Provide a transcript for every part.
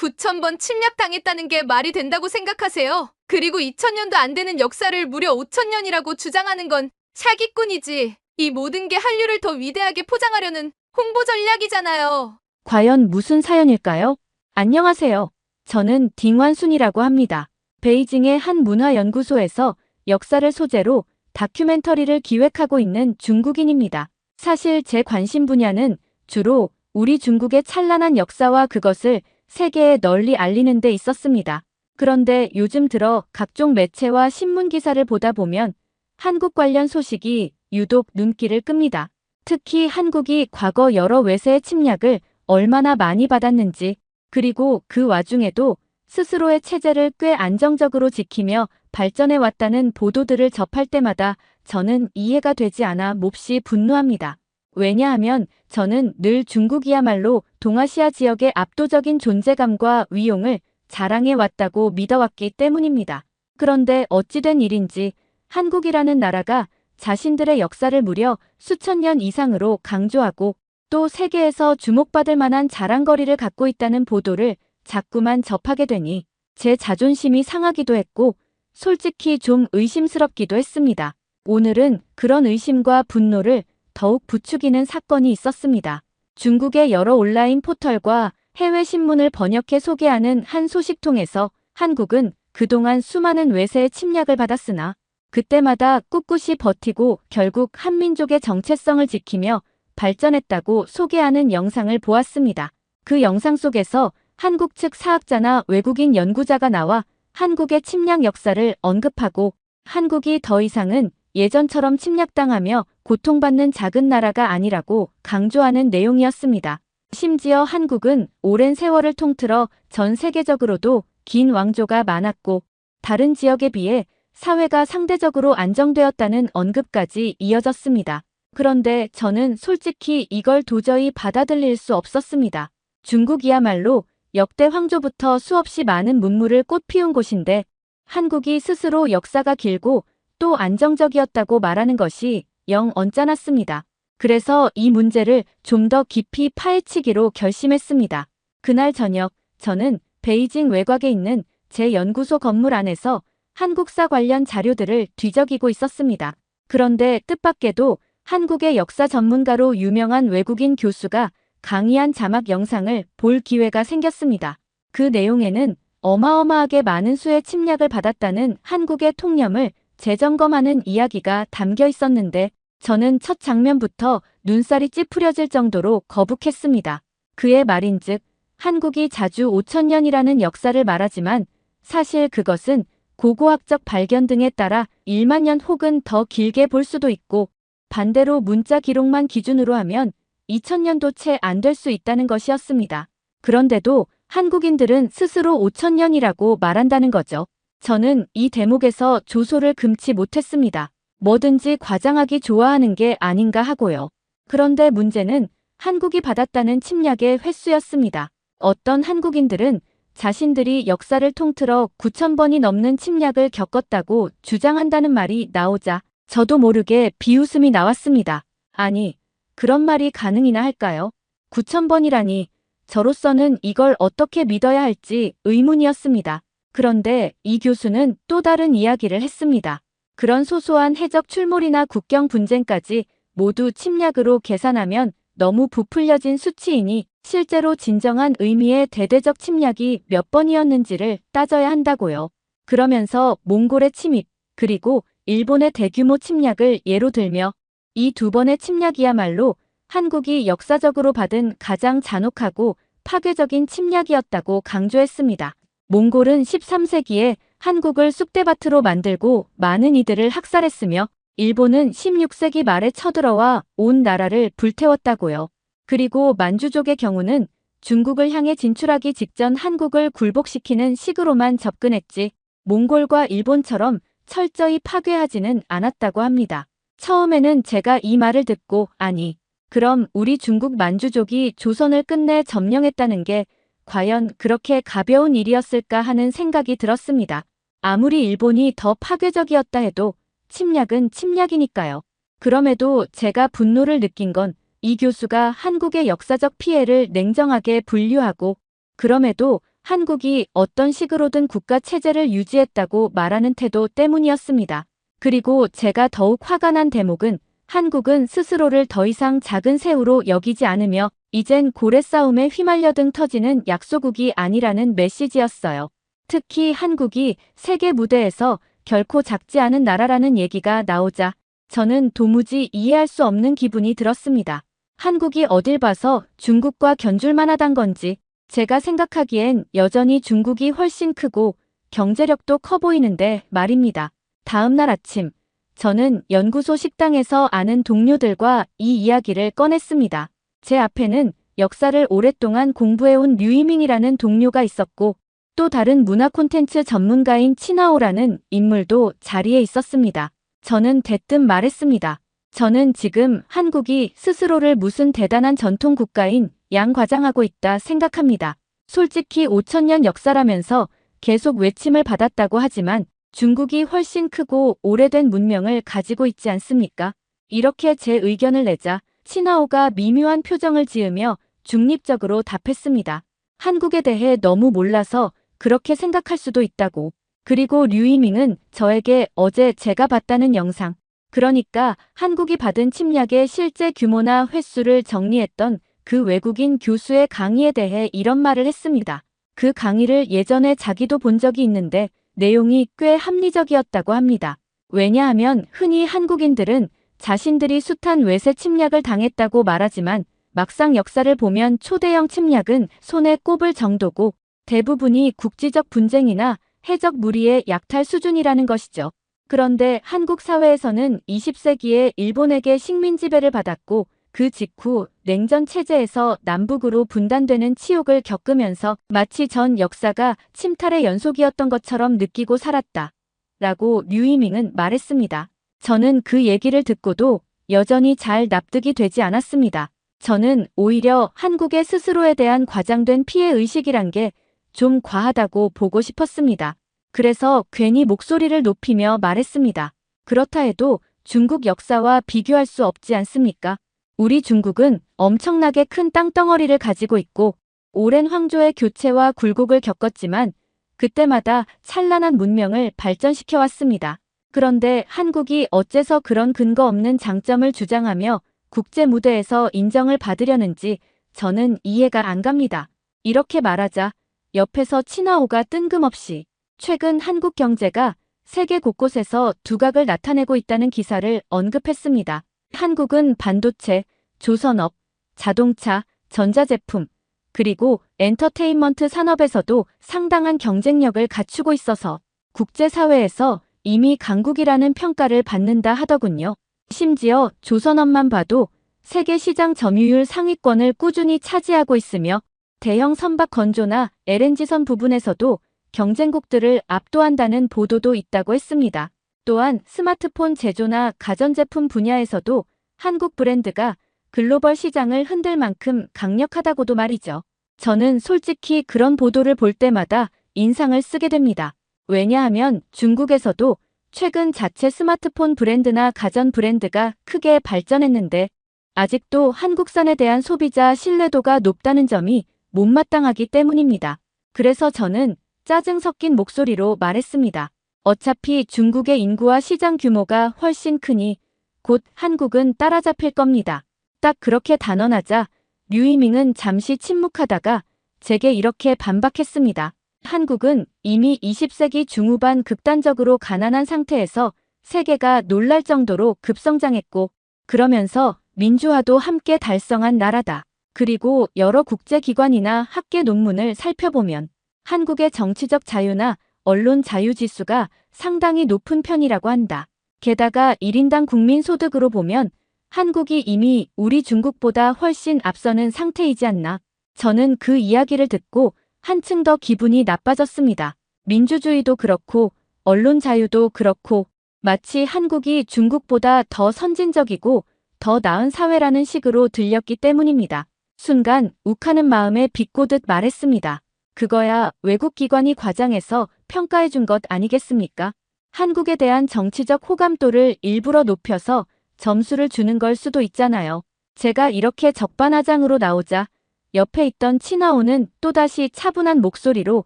9,000번 침략당했다는 게 말이 된다고 생각하세요? 그리고 2000년도 안 되는 역사를 무려 5000년이라고 주장하는 건 사기꾼이지. 이 모든 게 한류를 더 위대하게 포장하려는 홍보 전략이잖아요. 과연 무슨 사연일까요? 안녕하세요. 저는 딩완순이라고 합니다. 베이징의 한 문화연구소에서 역사를 소재로 다큐멘터리를 기획하고 있는 중국인입니다. 사실 제 관심 분야는 주로 우리 중국의 찬란한 역사와 그것을 세계에 널리 알리는 데 있었습니다. 그런데 요즘 들어 각종 매체와 신문 기사를 보다 보면 한국 관련 소식이 유독 눈길을 끕니다. 특히 한국이 과거 여러 외세의 침략을 얼마나 많이 받았는지, 그리고 그 와중에도 스스로의 체제를 꽤 안정적으로 지키며 발전해 왔다는 보도들을 접할 때마다 저는 이해가 되지 않아 몹시 분노합니다. 왜냐하면 저는 늘 중국이야말로 동아시아 지역의 압도적인 존재감과 위용을 자랑해 왔다고 믿어왔기 때문입니다. 그런데 어찌된 일인지 한국이라는 나라가 자신들의 역사를 무려 수천 년 이상으로 강조하고 또 세계에서 주목받을 만한 자랑거리를 갖고 있다는 보도를 자꾸만 접하게 되니 제 자존심이 상하기도 했고 솔직히 좀 의심스럽기도 했습니다. 오늘은 그런 의심과 분노를 더욱 부추기는 사건이 있었습니다. 중국의 여러 온라인 포털과 해외 신문을 번역해 소개하는 한 소식통에서 한국은 그동안 수많은 외세의 침략을 받았으나 그때마다 꿋꿋이 버티고 결국 한민족의 정체성을 지키며 발전했다고 소개하는 영상을 보았습니다. 그 영상 속에서 한국 측 사학자나 외국인 연구자가 나와 한국의 침략 역사를 언급하고 한국이 더 이상은 예전처럼 침략당하며 고통받는 작은 나라가 아니라고 강조하는 내용이었습니다. 심지어 한국은 오랜 세월을 통틀어 전 세계적으로도 긴 왕조가 많았고 다른 지역에 비해 사회가 상대적으로 안정되었다는 언급까지 이어졌습니다. 그런데 저는 솔직히 이걸 도저히 받아들일 수 없었습니다. 중국이야말로 역대 황조부터 수없이 많은 문물을 꽃피운 곳인데 한국이 스스로 역사가 길고 또 안정적이었다고 말하는 것이 영 언짢았습니다. 그래서 이 문제를 좀 더 깊이 파헤치기로 결심했습니다. 그날 저녁 저는 베이징 외곽에 있는 제 연구소 건물 안에서 한국사 관련 자료들을 뒤적이고 있었습니다. 그런데 뜻밖에도 한국의 역사 전문가로 유명한 외국인 교수가 강의한 자막 영상을 볼 기회가 생겼습니다. 그 내용에는 어마어마하게 많은 수의 침략을 받았다는 한국의 통념을 재점검하는 이야기가 담겨 있었는데 저는 첫 장면부터 눈살이 찌푸려질 정도로 거북했습니다. 그의 말인즉 한국이 자주 5000년이라는 역사를 말하지만 사실 그것은 고고학적 발견 등에 따라 1만 년 혹은 더 길게 볼 수도 있고 반대로 문자 기록만 기준으로 하면 2000년도 채 안 될 수 있다는 것이었습니다. 그런데도 한국인들은 스스로 5000년이라고 말한다는 거죠. 저는 이 대목에서 조소를 금치 못했습니다. 뭐든지 과장하기 좋아하는 게 아닌가 하고요. 그런데 문제는 한국이 받았다는 침략의 횟수였습니다. 어떤 한국인들은 자신들이 역사를 통틀어 9000번이 넘는 침략을 겪었다고 주장한다는 말이 나오자 저도 모르게 비웃음이 나왔습니다. 아니, 그런 말이 가능이나 할까요? 9000번이라니 저로서는 이걸 어떻게 믿어야 할지 의문이었습니다. 그런데 이 교수는 또 다른 이야기를 했습니다. 그런 소소한 해적 출몰이나 국경 분쟁까지 모두 침략으로 계산하면 너무 부풀려진 수치이니 실제로 진정한 의미의 대대적 침략이 몇 번이었는지를 따져야 한다고요. 그러면서 몽골의 침입, 그리고 일본의 대규모 침략을 예로 들며 이 두 번의 침략이야말로 한국이 역사적으로 받은 가장 잔혹하고 파괴적인 침략이었다고 강조했습니다. 몽골은 13세기에 한국을 쑥대밭으로 만들고 많은 이들을 학살했으며 일본은 16세기 말에 쳐들어와 온 나라를 불태웠다고요. 그리고 만주족의 경우는 중국을 향해 진출하기 직전 한국을 굴복시키는 식으로만 접근했지 몽골과 일본처럼 철저히 파괴하지는 않았다고 합니다. 처음에는 제가 이 말을 듣고 아니, 그럼 우리 중국 만주족이 조선을 끝내 점령했다는 게 과연 그렇게 가벼운 일이었을까 하는 생각이 들었습니다. 아무리 일본이 더 파괴적이었다 해도 침략은 침략이니까요. 그럼에도 제가 분노를 느낀 건 이 교수가 한국의 역사적 피해를 냉정하게 분류하고 그럼에도 한국이 어떤 식으로든 국가 체제를 유지했다고 말하는 태도 때문이었습니다. 그리고 제가 더욱 화가 난 대목은 한국은 스스로를 더 이상 작은 새우로 여기지 않으며 이젠 고래 싸움에 휘말려 등 터지는 약소국이 아니라는 메시지였어요. 특히 한국이 세계 무대에서 결코 작지 않은 나라라는 얘기가 나오자 저는 도무지 이해할 수 없는 기분이 들었습니다. 한국이 어딜 봐서 중국과 견줄만 하단 건지 제가 생각하기엔 여전히 중국이 훨씬 크고 경제력도 커 보이는데 말입니다. 다음 날 아침 저는 연구소 식당에서 아는 동료들과 이 이야기를 꺼냈습니다. 제 앞에는 역사를 오랫동안 공부해온 류이밍이라는 동료가 있었고 또 다른 문화 콘텐츠 전문가인 치나오라는 인물도 자리에 있었습니다. 저는 대뜸 말했습니다. 저는 지금 한국이 스스로를 무슨 대단한 전통 국가인 양과장하고 있다 생각합니다. 솔직히 5천년 역사라면서 계속 외침을 받았다고 하지만 중국이 훨씬 크고 오래된 문명을 가지고 있지 않습니까? 이렇게 제 의견을 내자 치나오가 미묘한 표정을 지으며 중립적으로 답했습니다. 한국에 대해 너무 몰라서 그렇게 생각할 수도 있다고. 그리고 류이밍은 저에게 어제 제가 봤다는 영상, 그러니까 한국이 받은 침략의 실제 규모나 횟수를 정리했던 그 외국인 교수의 강의에 대해 이런 말을 했습니다. 그 강의를 예전에 자기도 본 적이 있는데 내용이 꽤 합리적이었다고 합니다. 왜냐하면 흔히 한국인들은 자신들이 숱한 외세 침략을 당했다고 말하지만 막상 역사를 보면 초대형 침략은 손에 꼽을 정도고 대부분이 국지적 분쟁이나 해적 무리의 약탈 수준이라는 것이죠. 그런데 한국 사회에서는 20세기에 일본에게 식민 지배를 받았고 그 직후 냉전 체제에서 남북으로 분단되는 치욕을 겪으면서 마치 전 역사가 침탈의 연속이었던 것처럼 느끼고 살았다. 라고 류이밍은 말했습니다. 저는 그 얘기를 듣고도 여전히 잘 납득이 되지 않았습니다. 저는 오히려 한국의 스스로에 대한 과장된 피해의식이란 게 좀 과하다고 보고 싶었습니다. 그래서 괜히 목소리를 높이며 말했습니다. 그렇다 해도 중국 역사와 비교할 수 없지 않습니까? 우리 중국은 엄청나게 큰 땅덩어리를 가지고 있고 오랜 황조의 교체와 굴곡을 겪었지만 그때마다 찬란한 문명을 발전시켜 왔습니다. 그런데 한국이 어째서 그런 근거 없는 장점을 주장하며 국제 무대에서 인정을 받으려는지 저는 이해가 안 갑니다. 이렇게 말하자 옆에서 치나오가 뜬금없이 최근 한국 경제가 세계 곳곳에서 두각을 나타내고 있다는 기사를 언급했습니다. 한국은 반도체, 조선업, 자동차, 전자제품, 그리고 엔터테인먼트 산업에서도 상당한 경쟁력을 갖추고 있어서 국제사회에서 이미 강국이라는 평가를 받는다 하더군요. 심지어 조선업만 봐도 세계 시장 점유율 상위권을 꾸준히 차지하고 있으며 대형 선박 건조나 LNG선 부분에서도 경쟁국들을 압도한다는 보도도 있다고 했습니다. 또한 스마트폰 제조나 가전제품 분야에서도 한국 브랜드가 글로벌 시장을 흔들 만큼 강력하다고도 말이죠. 저는 솔직히 그런 보도를 볼 때마다 인상을 쓰게 됩니다. 왜냐하면 중국에서도 최근 자체 스마트폰 브랜드나 가전 브랜드가 크게 발전했는데 아직도 한국산에 대한 소비자 신뢰도가 높다는 점이 못마땅하기 때문입니다. 그래서 저는 짜증 섞인 목소리로 말했습니다. 어차피 중국의 인구와 시장 규모가 훨씬 크니 곧 한국은 따라잡힐 겁니다. 딱 그렇게 단언하자 류이밍은 잠시 침묵하다가 제게 이렇게 반박했습니다. 한국은 이미 20세기 중후반 극단적으로 가난한 상태에서 세계가 놀랄 정도로 급성장했고 그러면서 민주화도 함께 달성한 나라다. 그리고 여러 국제기관이나 학계 논문을 살펴보면 한국의 정치적 자유나 언론 자유 지수가 상당히 높은 편이라고 한다. 게다가 1인당 국민소득으로 보면 한국이 이미 우리 중국보다 훨씬 앞서는 상태이지 않나. 저는 그 이야기를 듣고 한층 더 기분이 나빠졌습니다. 민주주의도 그렇고 언론 자유도 그렇고 마치 한국이 중국보다 더 선진적이고 더 나은 사회라는 식으로 들렸기 때문입니다. 순간 욱하는 마음에 비꼬듯 말했습니다. 그거야 외국 기관이 과장해서 평가해준 것 아니겠습니까? 한국에 대한 정치적 호감도를 일부러 높여서 점수를 주는 걸 수도 있잖아요. 제가 이렇게 적반하장으로 나오자 옆에 있던 치나오는 또다시 차분한 목소리로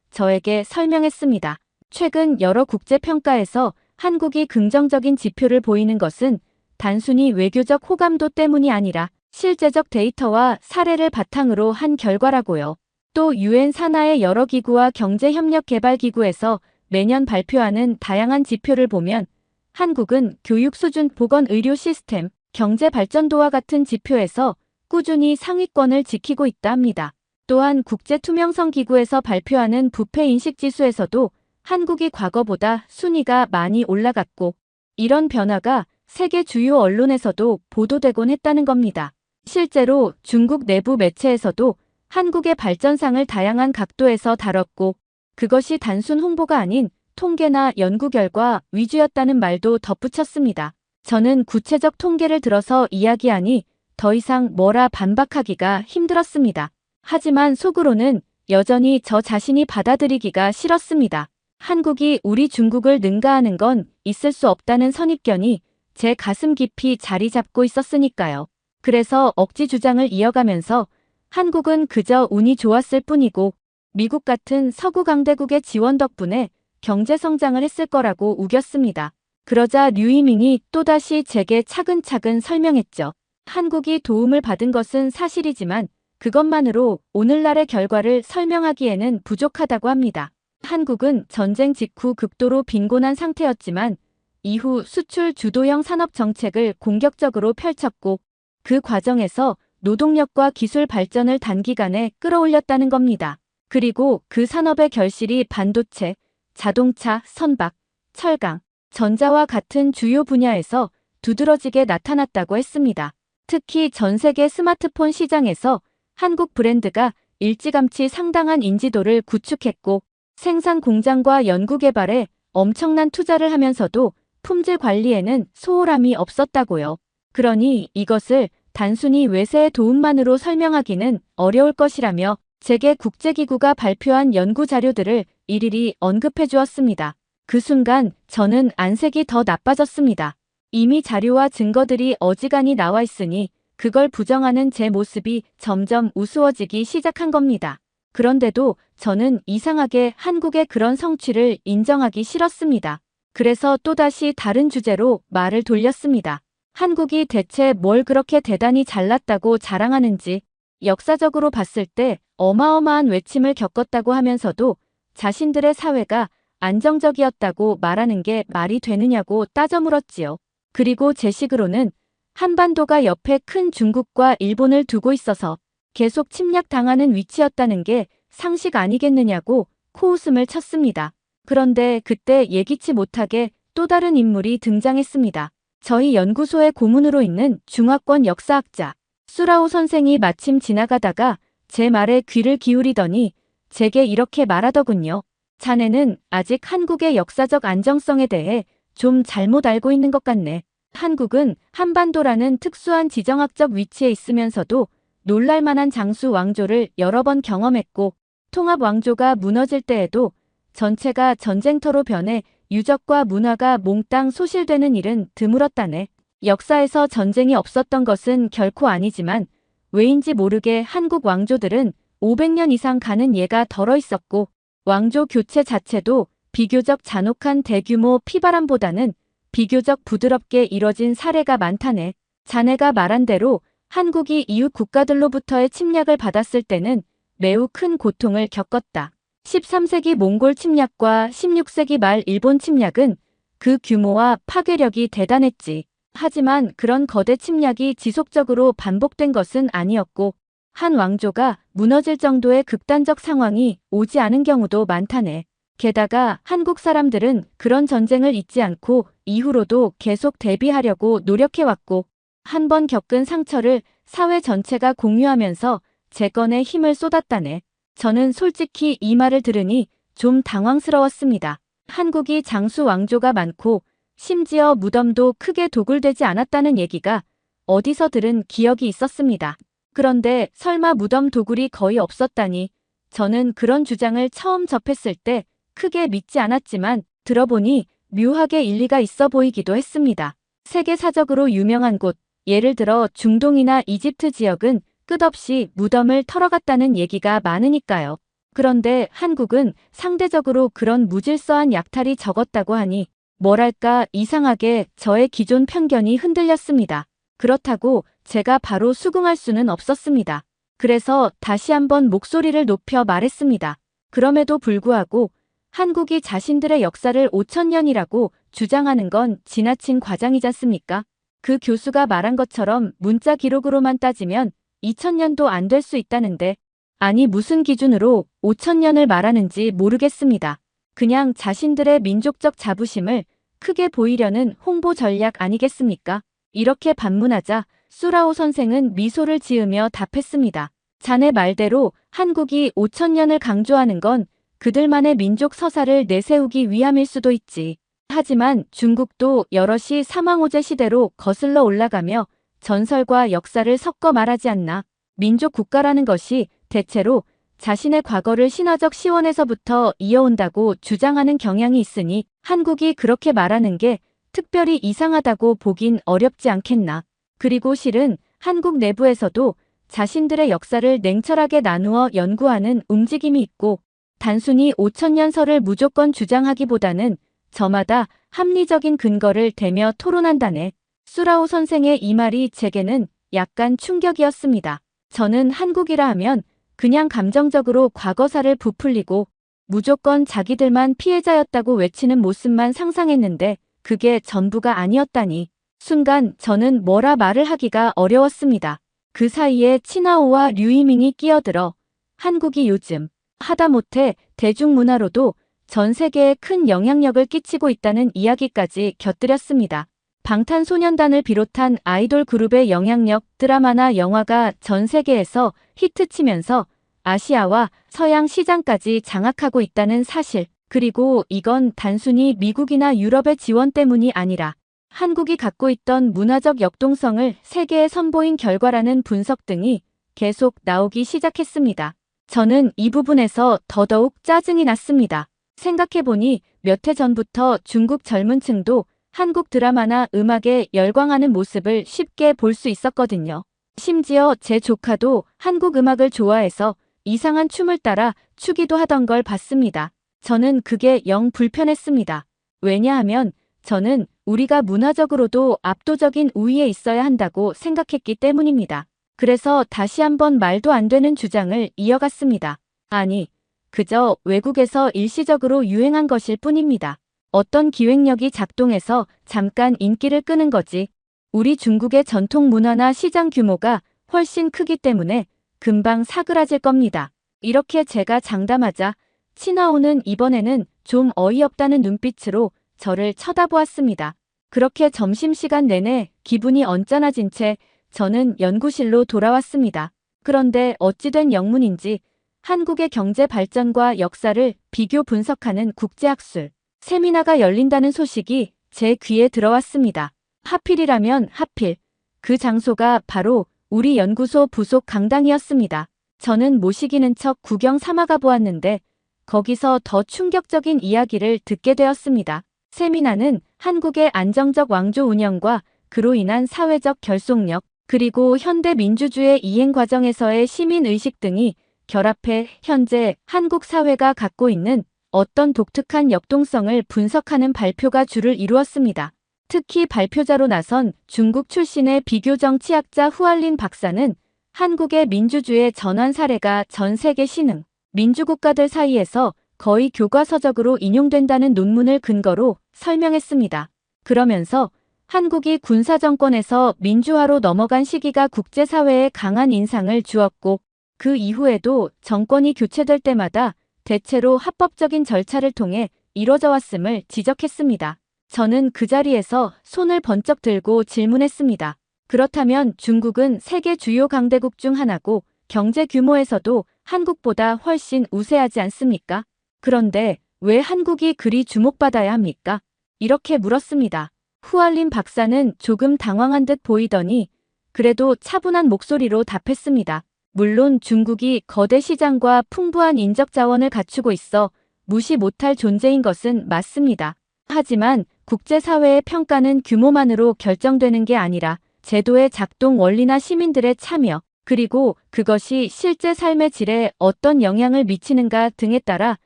저에게 설명했습니다. 최근 여러 국제평가에서 한국이 긍정적인 지표를 보이는 것은 단순히 외교적 호감도 때문이 아니라 실제적 데이터와 사례를 바탕으로 한 결과라고요. 또 유엔 산하의 여러 기구와 경제협력개발기구에서 매년 발표하는 다양한 지표를 보면 한국은 교육 수준, 보건 의료 시스템, 경제 발전도와 같은 지표에서 꾸준히 상위권을 지키고 있다 합니다. 또한 국제투명성 기구에서 발표하는 부패 인식 지수에서도 한국이 과거보다 순위가 많이 올라갔고 이런 변화가 세계 주요 언론에서도 보도되곤 했다는 겁니다. 실제로 중국 내부 매체에서도 한국의 발전상을 다양한 각도에서 다뤘고 그것이 단순 홍보가 아닌 통계나 연구 결과 위주였다는 말도 덧붙였습니다. 저는 구체적 통계를 들어서 이야기하니 더 이상 뭐라 반박하기가 힘들었습니다. 하지만 속으로는 여전히 저 자신이 받아들이기가 싫었습니다. 한국이 우리 중국을 능가하는 건 있을 수 없다는 선입견이 제 가슴 깊이 자리 잡고 있었으니까요. 그래서 억지 주장을 이어가면서 한국은 그저 운이 좋았을 뿐이고 미국 같은 서구 강대국의 지원 덕분에 경제 성장을 했을 거라고 우겼습니다. 그러자 류이밍이 또다시 제게 차근차근 설명했죠. 한국이 도움을 받은 것은 사실이지만 그것만으로 오늘날의 결과를 설명하기에는 부족하다고 합니다. 한국은 전쟁 직후 극도로 빈곤한 상태였지만 이후 수출 주도형 산업 정책을 공격적으로 펼쳤고 그 과정에서 노동력과 기술 발전을 단기간에 끌어올렸다는 겁니다. 그리고 그 산업의 결실이 반도체, 자동차, 선박, 철강, 전자와 같은 주요 분야에서 두드러지게 나타났다고 했습니다. 특히 전 세계 스마트폰 시장에서 한국 브랜드가 일찌감치 상당한 인지도를 구축했고 생산 공장과 연구개발에 엄청난 투자를 하면서도 품질 관리에는 소홀함이 없었다고요. 그러니 이것을 단순히 외세의 도움만으로 설명하기는 어려울 것이라며 세계 국제기구가 발표한 연구 자료들을 일일이 언급해 주었습니다. 그 순간 저는 안색이 더 나빠졌습니다. 이미 자료와 증거들이 어지간히 나와 있으니 그걸 부정하는 제 모습이 점점 우스워지기 시작한 겁니다. 그런데도 저는 이상하게 한국의 그런 성취를 인정하기 싫었습니다. 그래서 또다시 다른 주제로 말을 돌렸습니다. 한국이 대체 뭘 그렇게 대단히 잘났다고 자랑하는지, 역사적으로 봤을 때 어마어마한 외침을 겪었다고 하면서도 자신들의 사회가 안정적이었다고 말하는 게 말이 되느냐고 따져 물었지요. 그리고 제 식으로는 한반도가 옆에 큰 중국과 일본을 두고 있어서 계속 침략당하는 위치였다는 게 상식 아니겠느냐고 코웃음을 쳤습니다. 그런데 그때 예기치 못하게 또 다른 인물이 등장했습니다. 저희 연구소의 고문으로 있는 중화권 역사학자 수라오 선생이 마침 지나가다가 제 말에 귀를 기울이더니 제게 이렇게 말하더군요. 자네는 아직 한국의 역사적 안정성에 대해 좀 잘못 알고 있는 것 같네. 한국은 한반도라는 특수한 지정학적 위치에 있으면서도 놀랄만한 장수 왕조를 여러 번 경험했고 통합 왕조가 무너질 때에도 전체가 전쟁터로 변해 유적과 문화가 몽땅 소실되는 일은 드물었다네. 역사에서 전쟁이 없었던 것은 결코 아니지만 왜인지 모르게 한국 왕조들은 500년 이상 가는 예가 덜어 있었고 왕조 교체 자체도 비교적 잔혹한 대규모 피바람보다는 비교적 부드럽게 이뤄진 사례가 많다네. 자네가 말한 대로 한국이 이웃 국가들로부터의 침략을 받았을 때는 매우 큰 고통을 겪었다. 13세기 몽골 침략과 16세기 말 일본 침략은 그 규모와 파괴력이 대단했지. 하지만 그런 거대 침략이 지속적으로 반복된 것은 아니었고 한 왕조가 무너질 정도의 극단적 상황이 오지 않은 경우도 많다네. 게다가 한국 사람들은 그런 전쟁을 잊지 않고 이후로도 계속 대비하려고 노력해왔고 한 번 겪은 상처를 사회 전체가 공유하면서 재건에 힘을 쏟았다네. 저는 솔직히 이 말을 들으니 좀 당황스러웠습니다. 한국이 장수 왕조가 많고 심지어 무덤도 크게 도굴되지 않았다는 얘기가 어디서 들은 기억이 있었습니다. 그런데 설마 무덤 도굴이 거의 없었다니 저는 그런 주장을 처음 접했을 때 크게 믿지 않았지만 들어보니 묘하게 일리가 있어 보이기도 했습니다. 세계사적으로 유명한 곳, 예를 들어 중동이나 이집트 지역은 끝없이 무덤을 털어갔다는 얘기가 많으니까요. 그런데 한국은 상대적으로 그런 무질서한 약탈이 적었다고 하니 뭐랄까 이상하게 저의 기존 편견이 흔들렸습니다. 그렇다고 제가 바로 수긍할 수는 없었습니다. 그래서 다시 한번 목소리를 높여 말했습니다. 그럼에도 불구하고 한국이 자신들의 역사를 5천년이라고 주장하는 건 지나친 과장이지 않습니까? 그 교수가 말한 것처럼 문자 기록으로만 따지면 2000년도 안 될 수 있다는데 아니 무슨 기준으로 5천년을 말하는지 모르겠습니다. 그냥 자신들의 민족적 자부심을 크게 보이려는 홍보 전략 아니겠습니까? 이렇게 반문하자 수라오 선생은 미소를 지으며 답했습니다. 자네 말대로 한국이 5천년을 강조하는 건 그들만의 민족 서사를 내세우기 위함일 수도 있지. 하지만 중국도 여럿이 사망호제 시대로 거슬러 올라가며 전설과 역사를 섞어 말하지 않나. 민족 국가라는 것이 대체로 자신의 과거를 신화적 시원에서부터 이어온다고 주장하는 경향이 있으니 한국이 그렇게 말하는 게 특별히 이상하다고 보긴 어렵지 않겠나. 그리고 실은 한국 내부에서도 자신들의 역사를 냉철하게 나누어 연구하는 움직임이 있고 단순히 5천년설을 무조건 주장하기보다는 저마다 합리적인 근거를 대며 토론한다네. 수라오 선생의 이 말이 제게는 약간 충격이었습니다. 저는 한국이라 하면 그냥 감정적으로 과거사를 부풀리고 무조건 자기들만 피해자였다고 외치는 모습만 상상했는데 그게 전부가 아니었다니. 순간 저는 뭐라 말을 하기가 어려웠습니다. 그 사이에 친하오와 류이밍이 끼어들어 한국이 요즘 하다못해 대중문화로도 전 세계에 큰 영향력을 끼치고 있다는 이야기까지 곁들였습니다. 방탄소년단을 비롯한 아이돌 그룹의 영향력, 드라마나 영화가 전 세계에서 히트치면서 아시아와 서양 시장까지 장악하고 있다는 사실, 그리고 이건 단순히 미국이나 유럽의 지원 때문이 아니라 한국이 갖고 있던 문화적 역동성을 세계에 선보인 결과라는 분석 등이 계속 나오기 시작했습니다. 저는 이 부분에서 더더욱 짜증이 났습니다. 생각해보니 몇 해 전부터 중국 젊은 층도 한국 드라마나 음악에 열광하는 모습을 쉽게 볼 수 있었거든요. 심지어 제 조카도 한국 음악을 좋아해서 이상한 춤을 따라 추기도 하던 걸 봤습니다. 저는 그게 영 불편했습니다. 왜냐하면 저는 우리가 문화적으로도 압도적인 우위에 있어야 한다고 생각했기 때문입니다. 그래서 다시 한번 말도 안 되는 주장을 이어갔습니다. 아니, 그저 외국에서 일시적으로 유행한 것일 뿐입니다. 어떤 기획력이 작동해서 잠깐 인기를 끄는 거지. 우리 중국의 전통 문화나 시장 규모가 훨씬 크기 때문에 금방 사그라질 겁니다. 이렇게 제가 장담하자 친하오는 이번에는 좀 어이없다는 눈빛으로 저를 쳐다보았습니다. 그렇게 점심시간 내내 기분이 언짢아진 채 저는 연구실로 돌아왔습니다. 그런데 어찌된 영문인지 한국의 경제 발전과 역사를 비교 분석하는 국제학술 세미나가 열린다는 소식이 제 귀에 들어왔습니다. 하필이라면 하필 그 장소가 바로 우리 연구소 부속 강당이었습니다. 저는 모시기는 척 구경 삼아가 보았는데 거기서 더 충격적인 이야기를 듣게 되었습니다. 세미나는 한국의 안정적 왕조 운영과 그로 인한 사회적 결속력, 그리고 현대 민주주의 이행 과정에서의 시민의식 등이 결합해 현재 한국 사회가 갖고 있는 어떤 독특한 역동성을 분석하는 발표가 주를 이루었습니다. 특히 발표자로 나선 중국 출신의 비교정치학자 후알린 박사는 한국의 민주주의 전환 사례가 전 세계 신흥 민주국가들 사이에서 거의 교과서적으로 인용된다는 논문을 근거로 설명했습니다. 그러면서 한국이 군사정권에서 민주화로 넘어간 시기가 국제사회에 강한 인상을 주었고 그 이후에도 정권이 교체될 때마다 대체로 합법적인 절차를 통해 이뤄져 왔음을 지적했습니다. 저는 그 자리에서 손을 번쩍 들고 질문했습니다. 그렇다면 중국은 세계 주요 강대국 중 하나고 경제 규모에서도 한국보다 훨씬 우세하지 않습니까? 그런데 왜 한국이 그리 주목받아야 합니까? 이렇게 물었습니다. 후알린 박사는 조금 당황한 듯 보이더니 그래도 차분한 목소리로 답했습니다. 물론 중국이 거대 시장과 풍부한 인적 자원을 갖추고 있어 무시 못할 존재인 것은 맞습니다. 하지만 국제사회의 평가는 규모만으로 결정되는 게 아니라 제도의 작동 원리나 시민들의 참여, 그리고 그것이 실제 삶의 질에 어떤 영향을 미치는가 등에 따라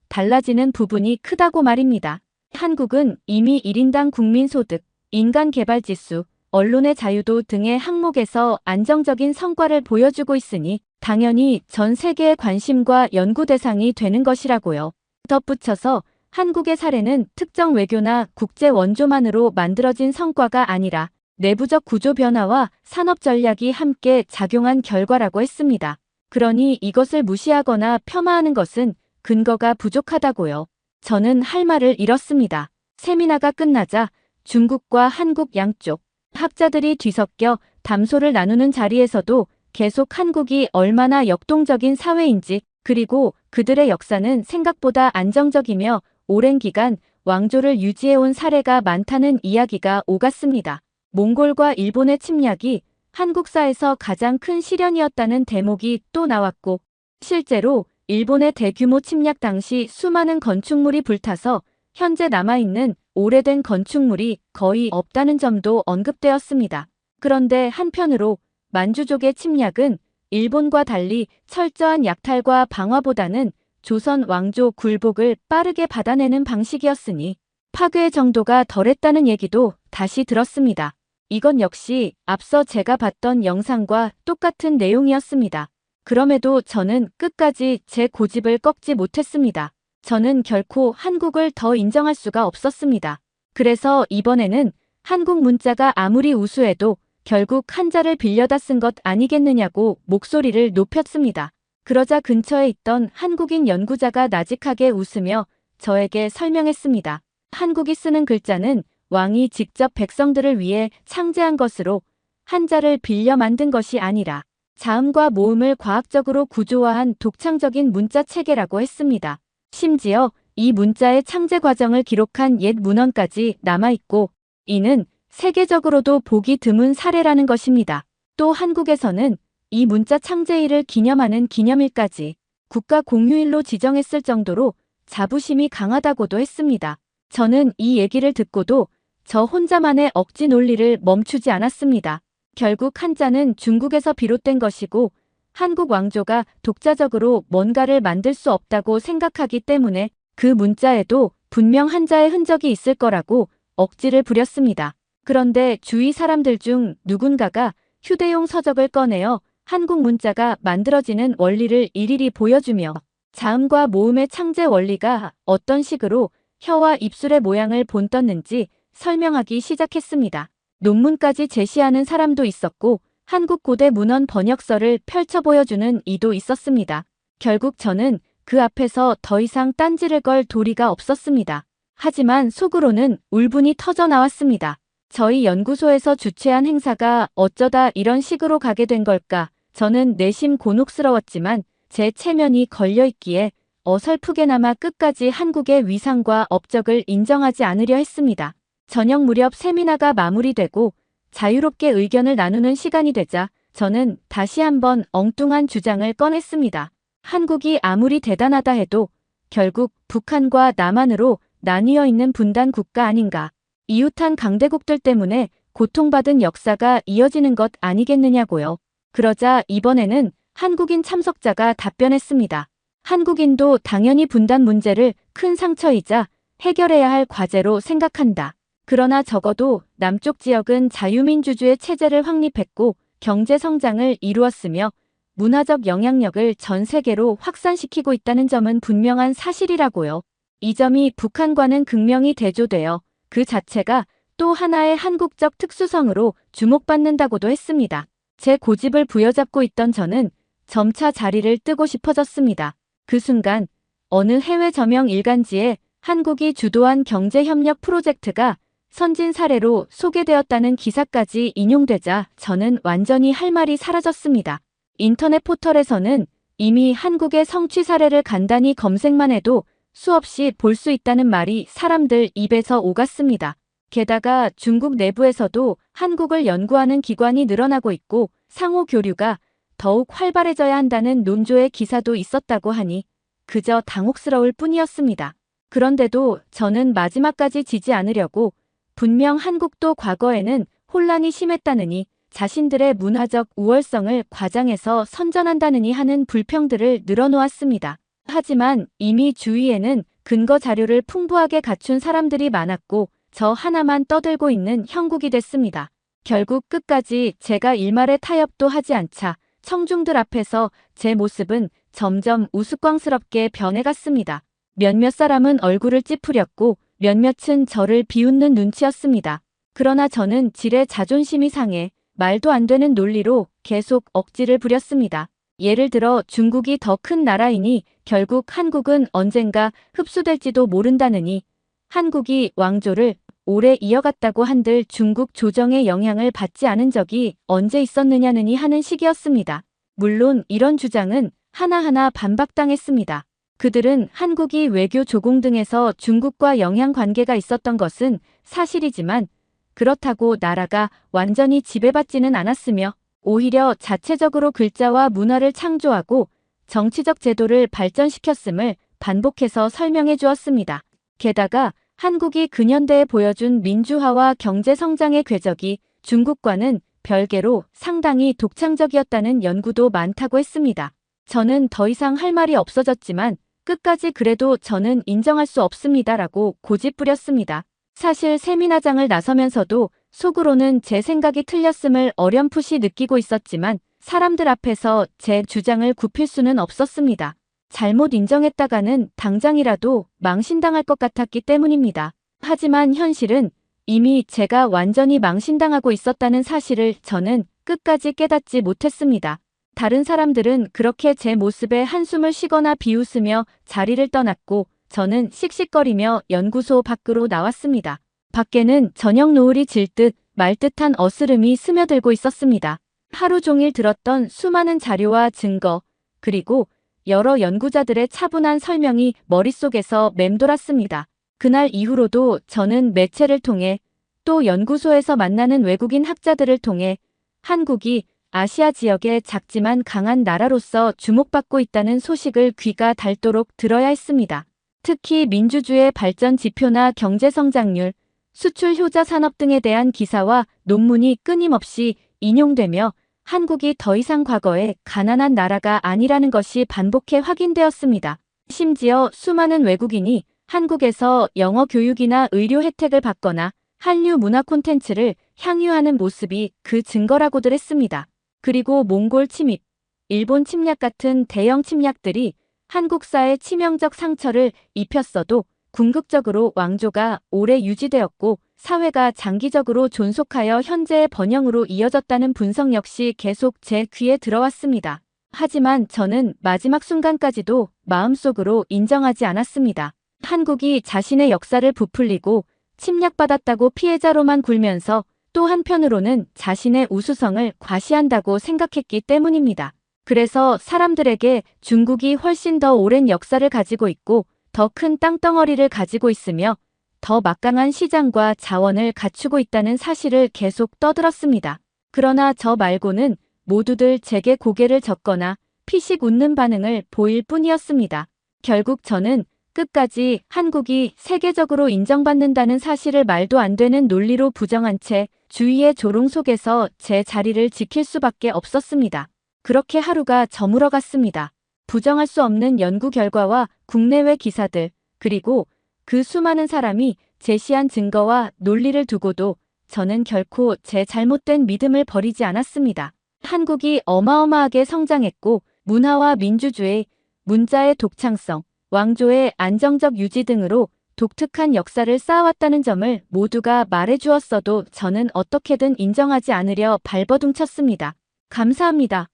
달라지는 부분이 크다고 말입니다. 한국은 이미 1인당 국민소득, 인간개발지수, 언론의 자유도 등의 항목에서 안정적인 성과를 보여주고 있으니 당연히 전 세계의 관심과 연구 대상이 되는 것이라고요. 덧붙여서 한국의 사례는 특정 외교나 국제 원조만으로 만들어진 성과가 아니라 내부적 구조 변화와 산업 전략이 함께 작용한 결과라고 했습니다. 그러니 이것을 무시하거나 폄하하는 것은 근거가 부족하다고요. 저는 할 말을 잃었습니다. 세미나가 끝나자 중국과 한국 양쪽 학자들이 뒤섞여 담소를 나누는 자리에서도 계속 한국이 얼마나 역동적인 사회인지, 그리고 그들의 역사는 생각보다 안정적이며 오랜 기간 왕조를 유지해온 사례가 많다는 이야기가 오갔습니다. 몽골과 일본의 침략이 한국사에서 가장 큰 시련이었다는 대목이 또 나왔고, 실제로 일본의 대규모 침략 당시 수많은 건축물이 불타서 현재 남아있는 오래된 건축물이 거의 없다는 점도 언급되었습니다. 그런데 한편으로 만주족의 침략은 일본과 달리 철저한 약탈과 방화보다는 조선 왕조 굴복을 빠르게 받아내는 방식이었으니 파괴의 정도가 덜했다는 얘기도 다시 들었습니다. 이건 역시 앞서 제가 봤던 영상과 똑같은 내용이었습니다. 그럼에도 저는 끝까지 제 고집을 꺾지 못했습니다. 저는 결코 한국을 더 인정할 수가 없었습니다. 그래서 이번에는 한국 문자가 아무리 우수해도 결국 한자를 빌려다 쓴 것 아니겠느냐고 목소리를 높였습니다. 그러자 근처에 있던 한국인 연구자가 나직하게 웃으며 저에게 설명했습니다. 한국이 쓰는 글자는 왕이 직접 백성들을 위해 창제한 것으로 한자를 빌려 만든 것이 아니라 자음과 모음을 과학적으로 구조화한 독창적인 문자 체계라고 했습니다. 심지어 이 문자의 창제 과정을 기록한 옛 문헌까지 남아있고, 이는 세계적으로도 보기 드문 사례라는 것입니다. 또 한국에서는 이 문자 창제일을 기념하는 기념일까지 국가 공휴일로 지정했을 정도로 자부심이 강하다고도 했습니다. 저는 이 얘기를 듣고도 저 혼자만의 억지 논리를 멈추지 않았습니다. 결국 한자는 중국에서 비롯된 것이고 한국 왕조가 독자적으로 뭔가를 만들 수 없다고 생각하기 때문에 그 문자에도 분명 한자의 흔적이 있을 거라고 억지를 부렸습니다. 그런데 주위 사람들 중 누군가가 휴대용 서적을 꺼내어 한국 문자가 만들어지는 원리를 일일이 보여주며 자음과 모음의 창제 원리가 어떤 식으로 혀와 입술의 모양을 본떴는지 설명하기 시작했습니다. 논문까지 제시하는 사람도 있었고 한국 고대 문헌 번역서를 펼쳐 보여주는 이도 있었습니다. 결국 저는 그 앞에서 더 이상 딴지를 걸 도리가 없었습니다. 하지만 속으로는 울분이 터져 나왔습니다. 저희 연구소에서 주최한 행사가 어쩌다 이런 식으로 가게 된 걸까? 저는 내심 곤혹스러웠지만 제 체면이 걸려있기에 어설프게나마 끝까지 한국의 위상과 업적을 인정하지 않으려 했습니다. 저녁 무렵 세미나가 마무리되고 자유롭게 의견을 나누는 시간이 되자 저는 다시 한번 엉뚱한 주장을 꺼냈습니다. 한국이 아무리 대단하다 해도 결국 북한과 남한으로 나뉘어 있는 분단 국가 아닌가. 이웃한 강대국들 때문에 고통받은 역사가 이어지는 것 아니겠느냐고요. 그러자 이번에는 한국인 참석자가 답변했습니다. 한국인도 당연히 분단 문제를 큰 상처이자 해결해야 할 과제로 생각한다. 그러나 적어도 남쪽 지역은 자유민주주의 체제를 확립했고 경제 성장을 이루었으며 문화적 영향력을 전 세계로 확산시키고 있다는 점은 분명한 사실이라고요. 이 점이 북한과는 극명히 대조되어 그 자체가 또 하나의 한국적 특수성으로 주목받는다고도 했습니다. 제 고집을 부여잡고 있던 저는 점차 자리를 뜨고 싶어졌습니다. 그 순간 어느 해외 저명 일간지에 한국이 주도한 경제협력 프로젝트가 선진 사례로 소개되었다는 기사까지 인용되자 저는 완전히 할 말이 사라졌습니다. 인터넷 포털에서는 이미 한국의 성취 사례를 간단히 검색만 해도 수없이 볼 수 있다는 말이 사람들 입에서 오갔습니다. 게다가 중국 내부에서도 한국을 연구하는 기관이 늘어나고 있고 상호 교류가 더욱 활발해져야 한다는 논조의 기사도 있었다고 하니 그저 당혹스러울 뿐이었습니다. 그런데도 저는 마지막까지 지지 않으려고 분명 한국도 과거에는 혼란이 심했다느니 자신들의 문화적 우월성을 과장해서 선전한다느니 하는 불평들을 늘어놓았습니다. 하지만 이미 주위에는 근거 자료를 풍부하게 갖춘 사람들이 많았고 저 하나만 떠들고 있는 형국이 됐습니다. 결국 끝까지 제가 일말의 타협도 하지 않자 청중들 앞에서 제 모습은 점점 우스꽝스럽게 변해갔습니다. 몇몇 사람은 얼굴을 찌푸렸고 몇몇은 저를 비웃는 눈치였습니다. 그러나 저는 질의 자존심이 상해 말도 안 되는 논리로 계속 억지를 부렸습니다. 예를 들어 중국이 더 큰 나라이니 결국 한국은 언젠가 흡수될지도 모른다느니 한국이 왕조를 오래 이어갔다고 한들 중국 조정의 영향을 받지 않은 적이 언제 있었느냐느니 하는 식이었습니다. 물론 이런 주장은 하나하나 반박당했습니다. 그들은 한국이 외교 조공 등에서 중국과 영향 관계가 있었던 것은 사실이지만 그렇다고 나라가 완전히 지배받지는 않았으며 오히려 자체적으로 글자와 문화를 창조하고 정치적 제도를 발전시켰음을 반복해서 설명해 주었습니다. 게다가 한국이 근현대에 보여준 민주화와 경제 성장의 궤적이 중국과는 별개로 상당히 독창적이었다는 연구도 많다고 했습니다. 저는 더 이상 할 말이 없어졌지만 끝까지 그래도 저는 인정할 수 없습니다라고 고집부렸습니다. 사실 세미나장을 나서면서도 속으로는 제 생각이 틀렸음을 어렴풋이 느끼고 있었지만 사람들 앞에서 제 주장을 굽힐 수는 없었습니다. 잘못 인정했다가는 당장이라도 망신당할 것 같았기 때문입니다. 하지만 현실은 이미 제가 완전히 망신당하고 있었다는 사실을 저는 끝까지 깨닫지 못했습니다. 다른 사람들은 그렇게 제 모습에 한숨을 쉬거나 비웃으며 자리를 떠났고 저는 씩씩거리며 연구소 밖으로 나왔습니다. 밖에는 저녁 노을이 질 듯 말 듯한 어스름이 스며들고 있었습니다. 하루 종일 들었던 수많은 자료와 증거, 그리고 여러 연구자들의 차분한 설명이 머릿속에서 맴돌았습니다. 그날 이후로도 저는 매체를 통해 또 연구소에서 만나는 외국인 학자들을 통해 한국이 아시아 지역의 작지만 강한 나라로서 주목받고 있다는 소식을 귀가 닳도록 들어야 했습니다. 특히 민주주의 발전 지표나 경제 성장률, 수출 효자 산업 등에 대한 기사와 논문이 끊임없이 인용되며 한국이 더 이상 과거의 가난한 나라가 아니라는 것이 반복해 확인되었습니다. 심지어 수많은 외국인이 한국에서 영어 교육이나 의료 혜택을 받거나 한류 문화 콘텐츠를 향유하는 모습이 그 증거라고들 했습니다. 그리고 몽골 침입, 일본 침략 같은 대형 침략들이 한국사에 치명적 상처를 입혔어도 궁극적으로 왕조가 오래 유지되었고 사회가 장기적으로 존속하여 현재의 번영으로 이어졌다는 분석 역시 계속 제 귀에 들어왔습니다. 하지만 저는 마지막 순간까지도 마음속으로 인정하지 않았습니다. 한국이 자신의 역사를 부풀리고 침략받았다고 피해자로만 굴면서 또 한편으로는 자신의 우수성을 과시한다고 생각했기 때문입니다. 그래서 사람들에게 중국이 훨씬 더 오랜 역사를 가지고 있고 더 큰 땅덩어리를 가지고 있으며 더 막강한 시장과 자원을 갖추고 있다는 사실을 계속 떠들었습니다. 그러나 저 말고는 모두들 제게 고개를 젓거나 피식 웃는 반응을 보일 뿐이었습니다. 결국 저는 끝까지 한국이 세계적으로 인정받는다는 사실을 말도 안 되는 논리로 부정한 채 주위의 조롱 속에서 제 자리를 지킬 수밖에 없었습니다. 그렇게 하루가 저물어갔습니다. 부정할 수 없는 연구 결과와 국내외 기사들, 그리고 그 수많은 사람이 제시한 증거와 논리를 두고도 저는 결코 제 잘못된 믿음을 버리지 않았습니다. 한국이 어마어마하게 성장했고 문화와 민주주의, 문자의 독창성, 왕조의 안정적 유지 등으로 독특한 역사를 쌓아왔다는 점을 모두가 말해주었어도 저는 어떻게든 인정하지 않으려 발버둥쳤습니다. 감사합니다.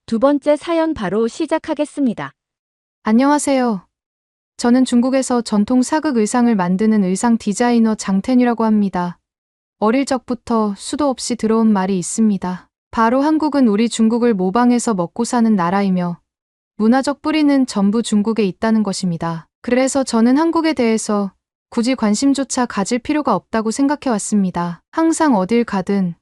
두 번째 사연 바로 시작하겠습니다. 안녕하세요. 저는 중국에서 전통 사극 의상을 만드는 의상 디자이너 장텐이라고 합니다. 어릴 적부터 수도 없이 들어온 말이 있습니다. 바로 한국은 우리 중국을 모방해서 먹고 사는 나라이며 문화적 뿌리는 전부 중국에 있다는 것입니다. 그래서 저는 한국에 대해서 굳이 관심조차 가질 필요가 없다고 생각해 왔습니다. 항상 어딜 가든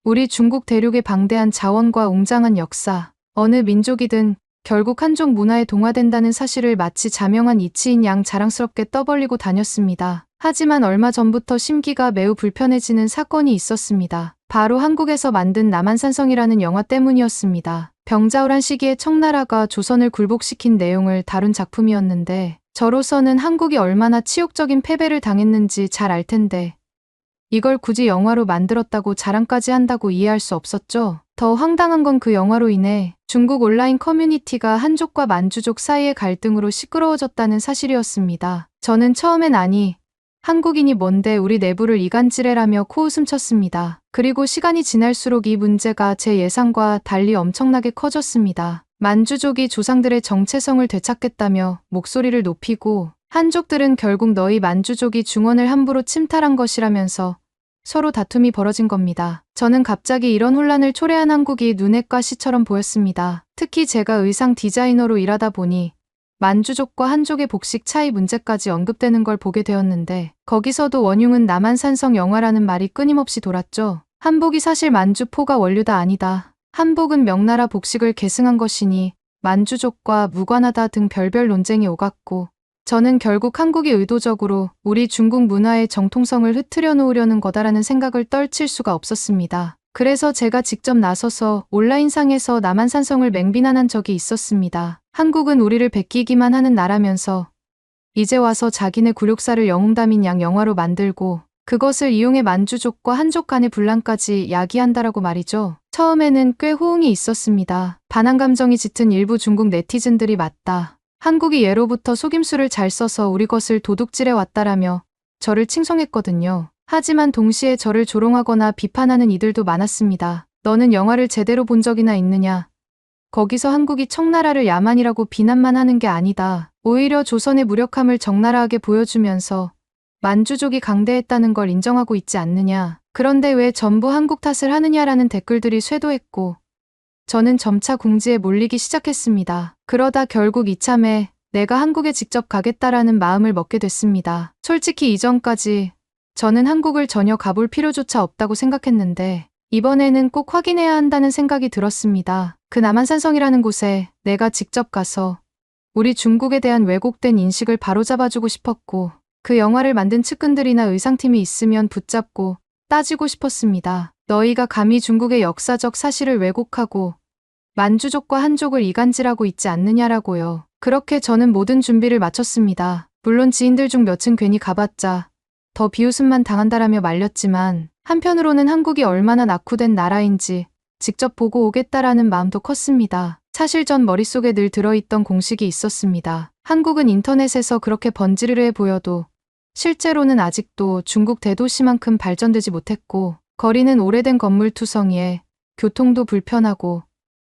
우리 중국 대륙의 방대한 자원과 웅장한 역사, 어느 민족이든 결국 한족 문화에 동화된다는 사실을 마치 자명한 이치인 양 자랑스럽게 떠벌리고 다녔습니다. 하지만 얼마 전부터 심기가 매우 불편해지는 사건이 있었습니다. 바로 한국에서 만든 남한산성이라는 영화 때문이었습니다. 병자호란 시기에 청나라가 조선을 굴복시킨 내용을 다룬 작품이었는데 저로서는 한국이 얼마나 치욕적인 패배를 당했는지 잘 알 텐데 이걸 굳이 영화로 만들었다고 자랑까지 한다고 이해할 수 없었죠. 더 황당한 건 그 영화로 인해 중국 온라인 커뮤니티가 한족과 만주족 사이의 갈등으로 시끄러워졌다는 사실이었습니다. 저는 처음엔 아니, 한국인이 뭔데 우리 내부를 이간질해라며 코웃음 쳤습니다. 그리고 시간이 지날수록 이 문제가 제 예상과 달리 엄청나게 커졌습니다. 만주족이 조상들의 정체성을 되찾겠다며 목소리를 높이고 한족들은 결국 너희 만주족이 중원을 함부로 침탈한 것이라면서 서로 다툼이 벌어진 겁니다. 저는 갑자기 이런 혼란을 초래한 한국이 눈에 가시처럼 보였습니다. 특히 제가 의상 디자이너로 일하다 보니 만주족과 한족의 복식 차이 문제까지 언급되는 걸 보게 되었는데 거기서도 원흉은 남한산성 영화라는 말이 끊임없이 돌았죠. 한복이 사실 만주포가 원류다 아니다. 한복은 명나라 복식을 계승한 것이니 만주족과 무관하다 등 별별 논쟁이 오갔고 저는 결국 한국이 의도적으로 우리 중국 문화의 정통성을 흐트려 놓으려는 거다라는 생각을 떨칠 수가 없었습니다. 그래서 제가 직접 나서서 온라인상에서 남한산성을 맹비난한 적이 있었습니다. 한국은 우리를 베끼기만 하는 나라면서 이제 와서 자기네 굴욕사를 영웅담인 양 영화로 만들고 그것을 이용해 만주족과 한족 간의 분란까지 야기한다라고 말이죠. 처음에는 꽤 호응이 있었습니다. 반한 감정이 짙은 일부 중국 네티즌들이 맞다. 한국이 예로부터 속임수를 잘 써서 우리 것을 도둑질해 왔다라며 저를 칭송했거든요. 하지만 동시에 저를 조롱하거나 비판하는 이들도 많았습니다. 너는 영화를 제대로 본 적이나 있느냐? 거기서 한국이 청나라를 야만이라고 비난만 하는 게 아니다. 오히려 조선의 무력함을 적나라하게 보여주면서 만주족이 강대했다는 걸 인정하고 있지 않느냐. 그런데 왜 전부 한국 탓을 하느냐라는 댓글들이 쇄도했고 저는 점차 궁지에 몰리기 시작했습니다. 그러다 결국 이참에 내가 한국에 직접 가겠다라는 마음을 먹게 됐습니다. 솔직히 이전까지 저는 한국을 전혀 가볼 필요조차 없다고 생각했는데 이번에는 꼭 확인해야 한다는 생각이 들었습니다. 그 남한산성이라는 곳에 내가 직접 가서 우리 중국에 대한 왜곡된 인식을 바로잡아주고 싶었고 그 영화를 만든 측근들이나 의상팀이 있으면 붙잡고 따지고 싶었습니다. 너희가 감히 중국의 역사적 사실을 왜곡하고 만주족과 한족을 이간질하고 있지 않느냐라고요. 그렇게 저는 모든 준비를 마쳤습니다. 물론 지인들 중 몇은 괜히 가봤자 더 비웃음만 당한다라며 말렸지만 한편으로는 한국이 얼마나 낙후된 나라인지 직접 보고 오겠다라는 마음도 컸습니다. 사실 전 머릿속에 늘 들어있던 공식이 있었습니다. 한국은 인터넷에서 그렇게 번지르르해 보여도 실제로는 아직도 중국 대도시만큼 발전되지 못했고 거리는 오래된 건물투성이에 교통도 불편하고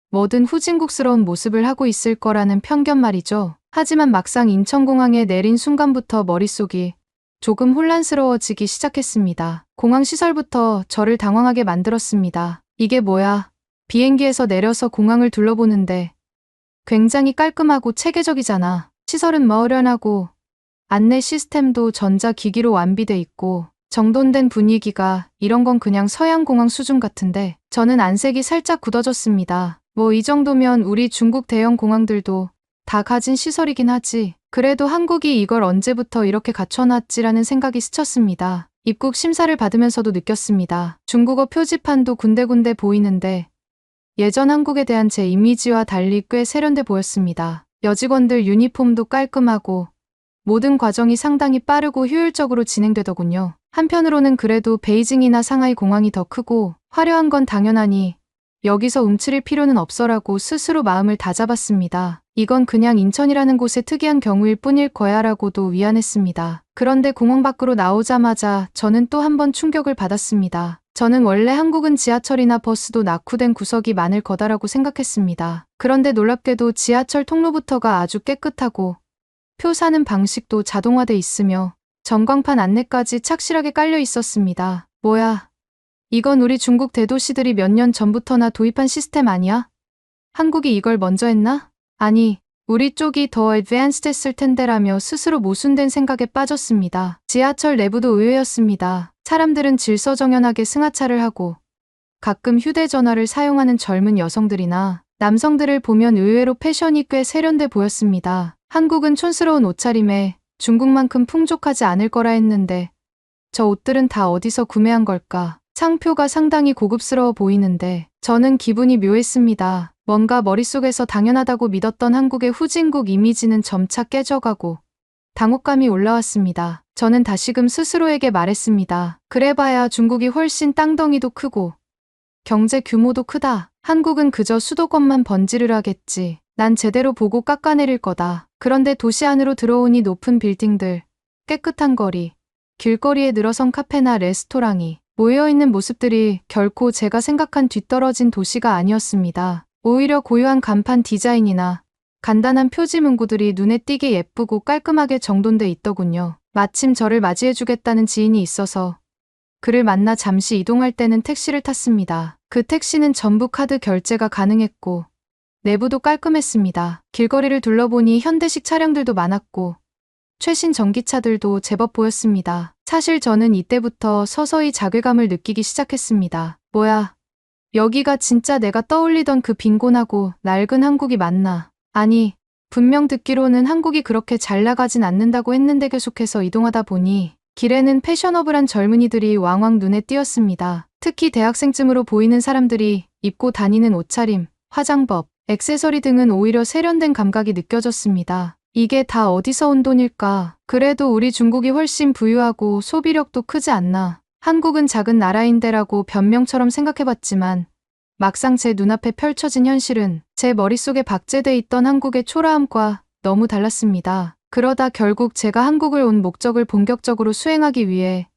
뭐든 후진국스러운 모습을 하고 있을 거라는 편견 말이죠. 하지만 막상 인천공항에 내린 순간부터 머릿속이 조금 혼란스러워지기 시작했습니다. 공항 시설부터 저를 당황하게 만들었습니다. 이게 뭐야? 비행기에서 내려서 공항을 둘러보는데 굉장히 깔끔하고 체계적이잖아. 시설은 머련하고 안내 시스템도 전자기기로 완비돼 있고 정돈된 분위기가 이런 건 그냥 서양 공항 수준 같은데 저는 안색이 살짝 굳어졌습니다. 뭐 이 정도면 우리 중국 대형 공항들도 다 가진 시설이긴 하지. 그래도 한국이 이걸 언제부터 이렇게 갖춰놨지라는 생각이 스쳤습니다. 입국 심사를 받으면서도 느꼈습니다. 중국어 표지판도 군데군데 보이는데 예전 한국에 대한 제 이미지와 달리 꽤 세련돼 보였습니다. 여직원들 유니폼도 깔끔하고 모든 과정이 상당히 빠르고 효율적으로 진행되더군요. 한편으로는 그래도 베이징이나 상하이 공항이 더 크고 화려한 건 당연하니 여기서 움츠릴 필요는 없어라고 스스로 마음을 다잡았습니다. 이건 그냥 인천이라는 곳의 특이한 경우일 뿐일 거야 라고도 위안했습니다. 그런데 공항 밖으로 나오자마자 저는 또 한 번 충격을 받았습니다. 저는 원래 한국은 지하철이나 버스도 낙후된 구석이 많을 거다라고 생각했습니다. 그런데 놀랍게도 지하철 통로부터가 아주 깨끗하고 표 사는 방식도 자동화돼 있으며 전광판 안내까지 착실하게 깔려 있었습니다. 뭐야? 이건 우리 중국 대도시들이 몇 년 전부터나 도입한 시스템 아니야? 한국이 이걸 먼저 했나? 아니, 우리 쪽이 더 애드밴스드 했을 텐데라며 스스로 모순된 생각에 빠졌습니다. 지하철 내부도 의외였습니다. 사람들은 질서정연하게 승하차를 하고 가끔 휴대전화를 사용하는 젊은 여성들이나 남성들을 보면 의외로 패션이 꽤 세련돼 보였습니다. 한국은 촌스러운 옷차림에 중국만큼 풍족하지 않을 거라 했는데 저 옷들은 다 어디서 구매한 걸까? 상표가 상당히 고급스러워 보이는데 저는 기분이 묘했습니다. 뭔가 머릿속에서 당연하다고 믿었던 한국의 후진국 이미지는 점차 깨져가고 당혹감이 올라왔습니다. 저는 다시금 스스로에게 말했습니다. 그래봐야 중국이 훨씬 땅덩이도 크고 경제 규모도 크다. 한국은 그저 수도권만 번지르르 하겠지. 난 제대로 보고 깎아내릴 거다. 그런데 도시 안으로 들어오니 높은 빌딩들, 깨끗한 거리, 길거리에 늘어선 카페나 레스토랑이 모여있는 모습들이 결코 제가 생각한 뒤떨어진 도시가 아니었습니다. 오히려 고요한 간판 디자인이나 간단한 표지 문구들이 눈에 띄게 예쁘고 깔끔하게 정돈돼 있더군요. 마침 저를 맞이해주겠다는 지인이 있어서 그를 만나 잠시 이동할 때는 택시를 탔습니다. 그 택시는 전부 카드 결제가 가능했고 내부도 깔끔했습니다. 길거리를 둘러보니 현대식 차량들도 많았고 최신 전기차들도 제법 보였습니다. 사실 저는 이때부터 서서히 자괴감을 느끼기 시작했습니다. 뭐야, 여기가 진짜 내가 떠올리던 그 빈곤하고 낡은 한국이 맞나? 아니, 분명 듣기로는 한국이 그렇게 잘 나가진 않는다고 했는데 계속해서 이동하다 보니 길에는 패셔너블한 젊은이들이 왕왕 눈에 띄었습니다. 특히 대학생쯤으로 보이는 사람들이 입고 다니는 옷차림, 화장법, 액세서리 등은 오히려 세련된 감각이 느껴졌습니다. 이게 다 어디서 온 돈일까? 그래도 우리 중국이 훨씬 부유하고 소비력도 크지 않나. 한국은 작은 나라인데라고 변명처럼 생각해봤지만 막상 제 눈앞에 펼쳐진 현실은 제 머릿속에 박제돼 있던 한국의 초라함과 너무 달랐습니다. 그러다 결국 제가 한국을 온 목적을 본격적으로 수행하기 위해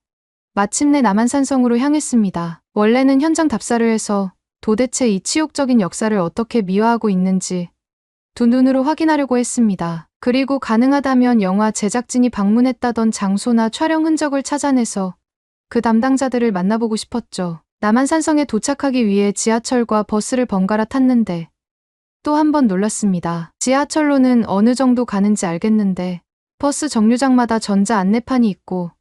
마침내 남한산성으로 향했습니다. 원래는 현장 답사를 해서 도대체 이 치욕적인 역사를 어떻게 미화하고 있는지 두 눈으로 확인하려고 했습니다. 그리고 가능하다면 영화 제작진이 방문했다던 장소나 촬영 흔적을 찾아내서 그 담당자들을 만나보고 싶었죠. 남한산성에 도착하기 위해 지하철과 버스를 번갈아 탔는데 또 한 번 놀랐습니다. 지하철로는 어느 정도 가는지 알겠는데 버스 정류장마다 전자 안내판이 있고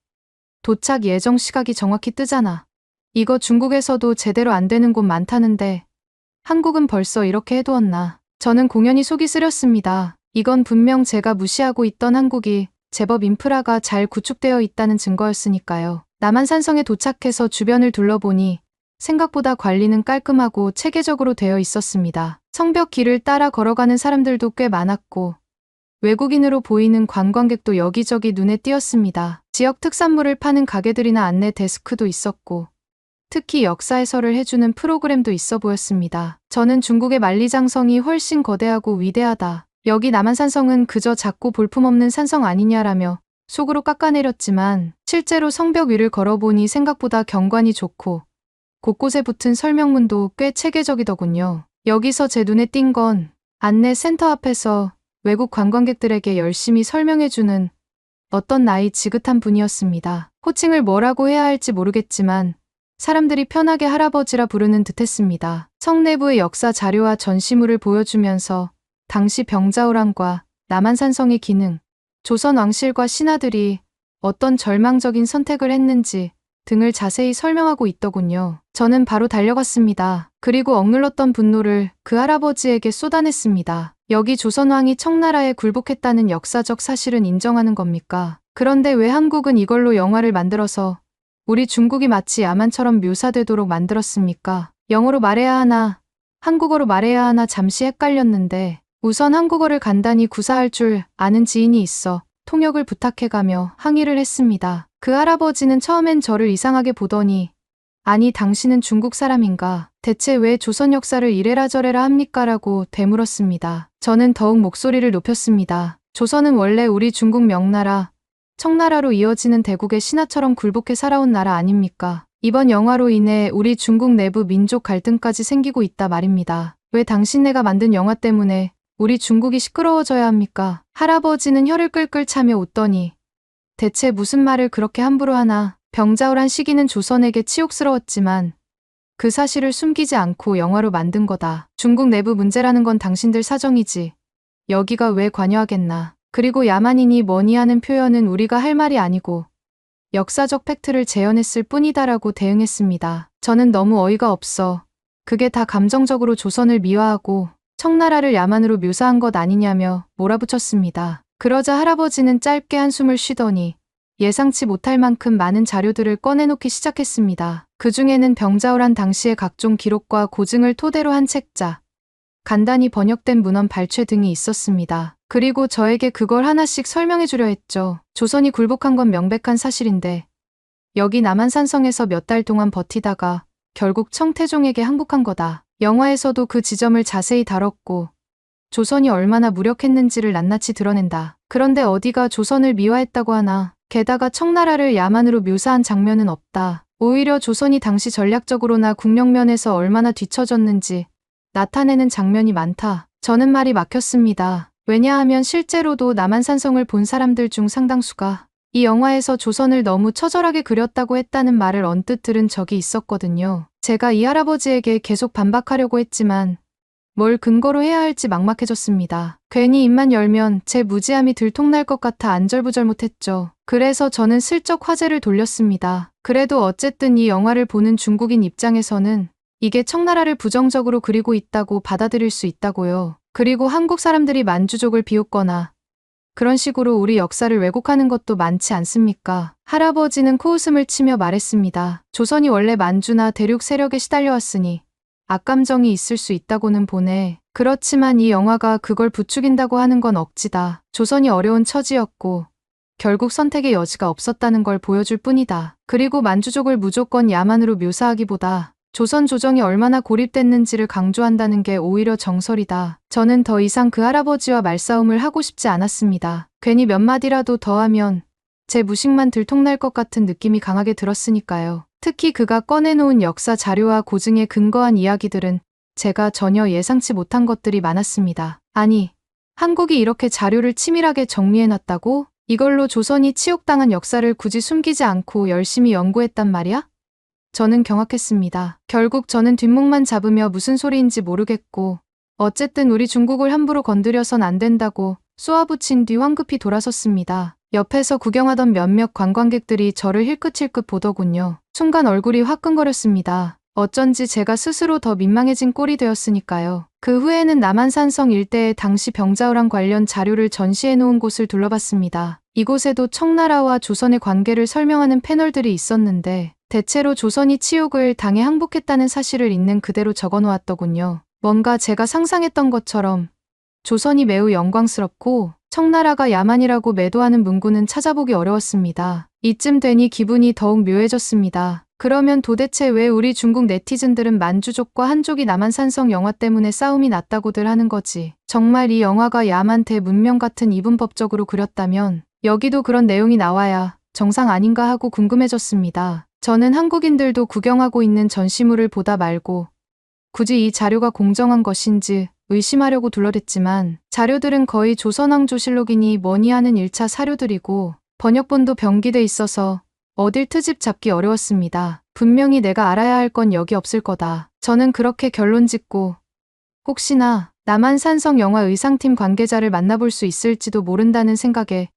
도착 예정 시각이 정확히 뜨잖아. 이거 중국에서도 제대로 안 되는 곳 많다는데 한국은 벌써 이렇게 해두었나. 저는 공연히 속이 쓰렸습니다. 이건 분명 제가 무시하고 있던 한국이 제법 인프라가 잘 구축되어 있다는 증거였으니까요. 남한산성에 도착해서 주변을 둘러보니 생각보다 관리는 깔끔하고 체계적으로 되어 있었습니다. 성벽 길을 따라 걸어가는 사람들도 꽤 많았고 외국인으로 보이는 관광객도 여기저기 눈에 띄었습니다. 지역 특산물을 파는 가게들이나 안내 데스크도 있었고 특히 역사 해설을 해주는 프로그램도 있어 보였습니다. 저는 중국의 만리장성이 훨씬 거대하고 위대하다. 여기 남한산성은 그저 작고 볼품없는 산성 아니냐라며 속으로 깎아내렸지만 실제로 성벽 위를 걸어보니 생각보다 경관이 좋고 곳곳에 붙은 설명문도 꽤 체계적이더군요. 여기서 제 눈에 띈 건 안내 센터 앞에서 외국 관광객들에게 열심히 설명해주는 어떤 나이 지긋한 분이었습니다. 호칭을 뭐라고 해야 할지 모르겠지만 사람들이 편하게 할아버지라 부르는 듯했습니다. 성 내부의 역사 자료와 전시물을 보여주면서 당시 병자호란과 남한산성의 기능, 조선 왕실과 신하들이 어떤 절망적인 선택을 했는지 등을 자세히 설명하고 있더군요. 저는 바로 달려갔습니다. 그리고 억눌렀던 분노를 그 할아버지에게 쏟아냈습니다. 여기 조선왕이 청나라에 굴복했다는 역사적 사실은 인정하는 겁니까? 그런데 왜 한국은 이걸로 영화를 만들어서 우리 중국이 마치 야만처럼 묘사되도록 만들었습니까? 영어로 말해야 하나, 한국어로 말해야 하나 잠시 헷갈렸는데 우선 한국어를 간단히 구사할 줄 아는 지인이 있어 통역을 부탁해가며 항의를 했습니다. 그 할아버지는 처음엔 저를 이상하게 보더니 아니 당신은 중국 사람인가? 대체 왜 조선 역사를 이래라 저래라 합니까? 라고 되물었습니다. 저는 더욱 목소리를 높였습니다. 조선은 원래 우리 중국 명나라, 청나라로 이어지는 대국의 신하처럼 굴복해 살아온 나라 아닙니까? 이번 영화로 인해 우리 중국 내부 민족 갈등까지 생기고 있다 말입니다. 왜 당신네가 만든 영화 때문에 우리 중국이 시끄러워져야 합니까? 할아버지는 혀를 끌끌 차며 웃더니 대체 무슨 말을 그렇게 함부로 하나. 병자호란 시기는 조선에게 치욕스러웠지만 그 사실을 숨기지 않고 영화로 만든 거다. 중국 내부 문제라는 건 당신들 사정이지. 여기가 왜 관여하겠나. 그리고 야만인이 뭐니 하는 표현은 우리가 할 말이 아니고 역사적 팩트를 재현했을 뿐이다라고 대응했습니다. 저는 너무 어이가 없어. 그게 다 감정적으로 조선을 미화하고 청나라를 야만으로 묘사한 것 아니냐며 몰아붙였습니다. 그러자 할아버지는 짧게 한숨을 쉬더니 예상치 못할 만큼 많은 자료들을 꺼내놓기 시작했습니다. 그 중에는 병자호란 당시의 각종 기록과 고증을 토대로 한 책자, 간단히 번역된 문헌 발췌 등이 있었습니다. 그리고 저에게 그걸 하나씩 설명해 주려 했죠. 조선이 굴복한 건 명백한 사실인데 여기 남한산성에서 몇 달 동안 버티다가 결국 청태종에게 항복한 거다. 영화에서도 그 지점을 자세히 다뤘고 조선이 얼마나 무력했는지를 낱낱이 드러낸다. 그런데 어디가 조선을 미화했다고 하나. 게다가 청나라를 야만으로 묘사한 장면은 없다. 오히려 조선이 당시 전략적으로나 국력면에서 얼마나 뒤처졌는지 나타내는 장면이 많다. 저는 말이 막혔습니다. 왜냐하면 실제로도 남한산성을 본 사람들 중 상당수가 이 영화에서 조선을 너무 처절하게 그렸다고 했다는 말을 언뜻 들은 적이 있었거든요. 제가 이 할아버지에게 계속 반박하려고 했지만 뭘 근거로 해야 할지 막막해졌습니다. 괜히 입만 열면 제 무지함이 들통날 것 같아 안절부절 못했죠. 그래서 저는 슬쩍 화제를 돌렸습니다. 그래도 어쨌든 이 영화를 보는 중국인 입장에서는 이게 청나라를 부정적으로 그리고 있다고 받아들일 수 있다고요. 그리고 한국 사람들이 만주족을 비웃거나 그런 식으로 우리 역사를 왜곡하는 것도 많지 않습니까? 할아버지는 코웃음을 치며 말했습니다. 조선이 원래 만주나 대륙 세력에 시달려왔으니 악감정이 있을 수 있다고는 보네. 그렇지만 이 영화가 그걸 부추긴다고 하는 건 억지다. 조선이 어려운 처지였고 결국 선택의 여지가 없었다는 걸 보여줄 뿐이다. 그리고 만주족을 무조건 야만으로 묘사하기보다 조선 조정이 얼마나 고립됐는지를 강조한다는 게 오히려 정설이다. 저는 더 이상 그 할아버지와 말싸움을 하고 싶지 않았습니다. 괜히 몇 마디라도 더 하면 제 무식만 들통날 것 같은 느낌이 강하게 들었으니까요. 특히 그가 꺼내놓은 역사 자료와 고증에 근거한 이야기들은 제가 전혀 예상치 못한 것들이 많았습니다. 아니, 한국이 이렇게 자료를 치밀하게 정리해놨다고? 이걸로 조선이 치욕당한 역사를 굳이 숨기지 않고 열심히 연구했단 말이야? 저는 경악했습니다. 결국 저는 뒷목만 잡으며 무슨 소리인지 모르겠고 어쨌든 우리 중국을 함부로 건드려선 안 된다고 쏘아붙인 뒤 황급히 돌아섰습니다. 옆에서 구경하던 몇몇 관광객들이 저를 힐끗힐끗 보더군요. 순간 얼굴이 화끈거렸습니다. 어쩐지 제가 스스로 더 민망해진 꼴이 되었으니까요. 그 후에는 남한산성 일대의 당시 병자호란 관련 자료를 전시해놓은 곳을 둘러봤습니다. 이곳에도 청나라와 조선의 관계를 설명하는 패널들이 있었는데 대체로 조선이 치욕을 당해 항복했다는 사실을 있는 그대로 적어놓았더군요. 뭔가 제가 상상했던 것처럼 조선이 매우 영광스럽고 청나라가 야만이라고 매도하는 문구는 찾아보기 어려웠습니다. 이쯤 되니 기분이 더욱 묘해졌습니다. 그러면 도대체 왜 우리 중국 네티즌들은 만주족과 한족이 남한산성 영화 때문에 싸움이 났다고들 하는 거지? 정말 이 영화가 야만 대문명 같은 이분법적으로 그렸다면 여기도 그런 내용이 나와야 정상 아닌가 하고 궁금해졌습니다. 저는 한국인들도 구경하고 있는 전시물을 보다 말고 굳이 이 자료가 공정한 것인지 의심하려고 둘러댔지만 자료들은 거의 조선왕조실록이니 뭐니 하는 1차 사료들이고 번역본도 병기돼 있어서 어딜 트집 잡기 어려웠습니다. 분명히 내가 알아야 할 건 여기 없을 거다. 저는 그렇게 결론 짓고 혹시나 남한산성 영화 의상팀 관계자를 만나볼 수 있을지도 모른다는 생각에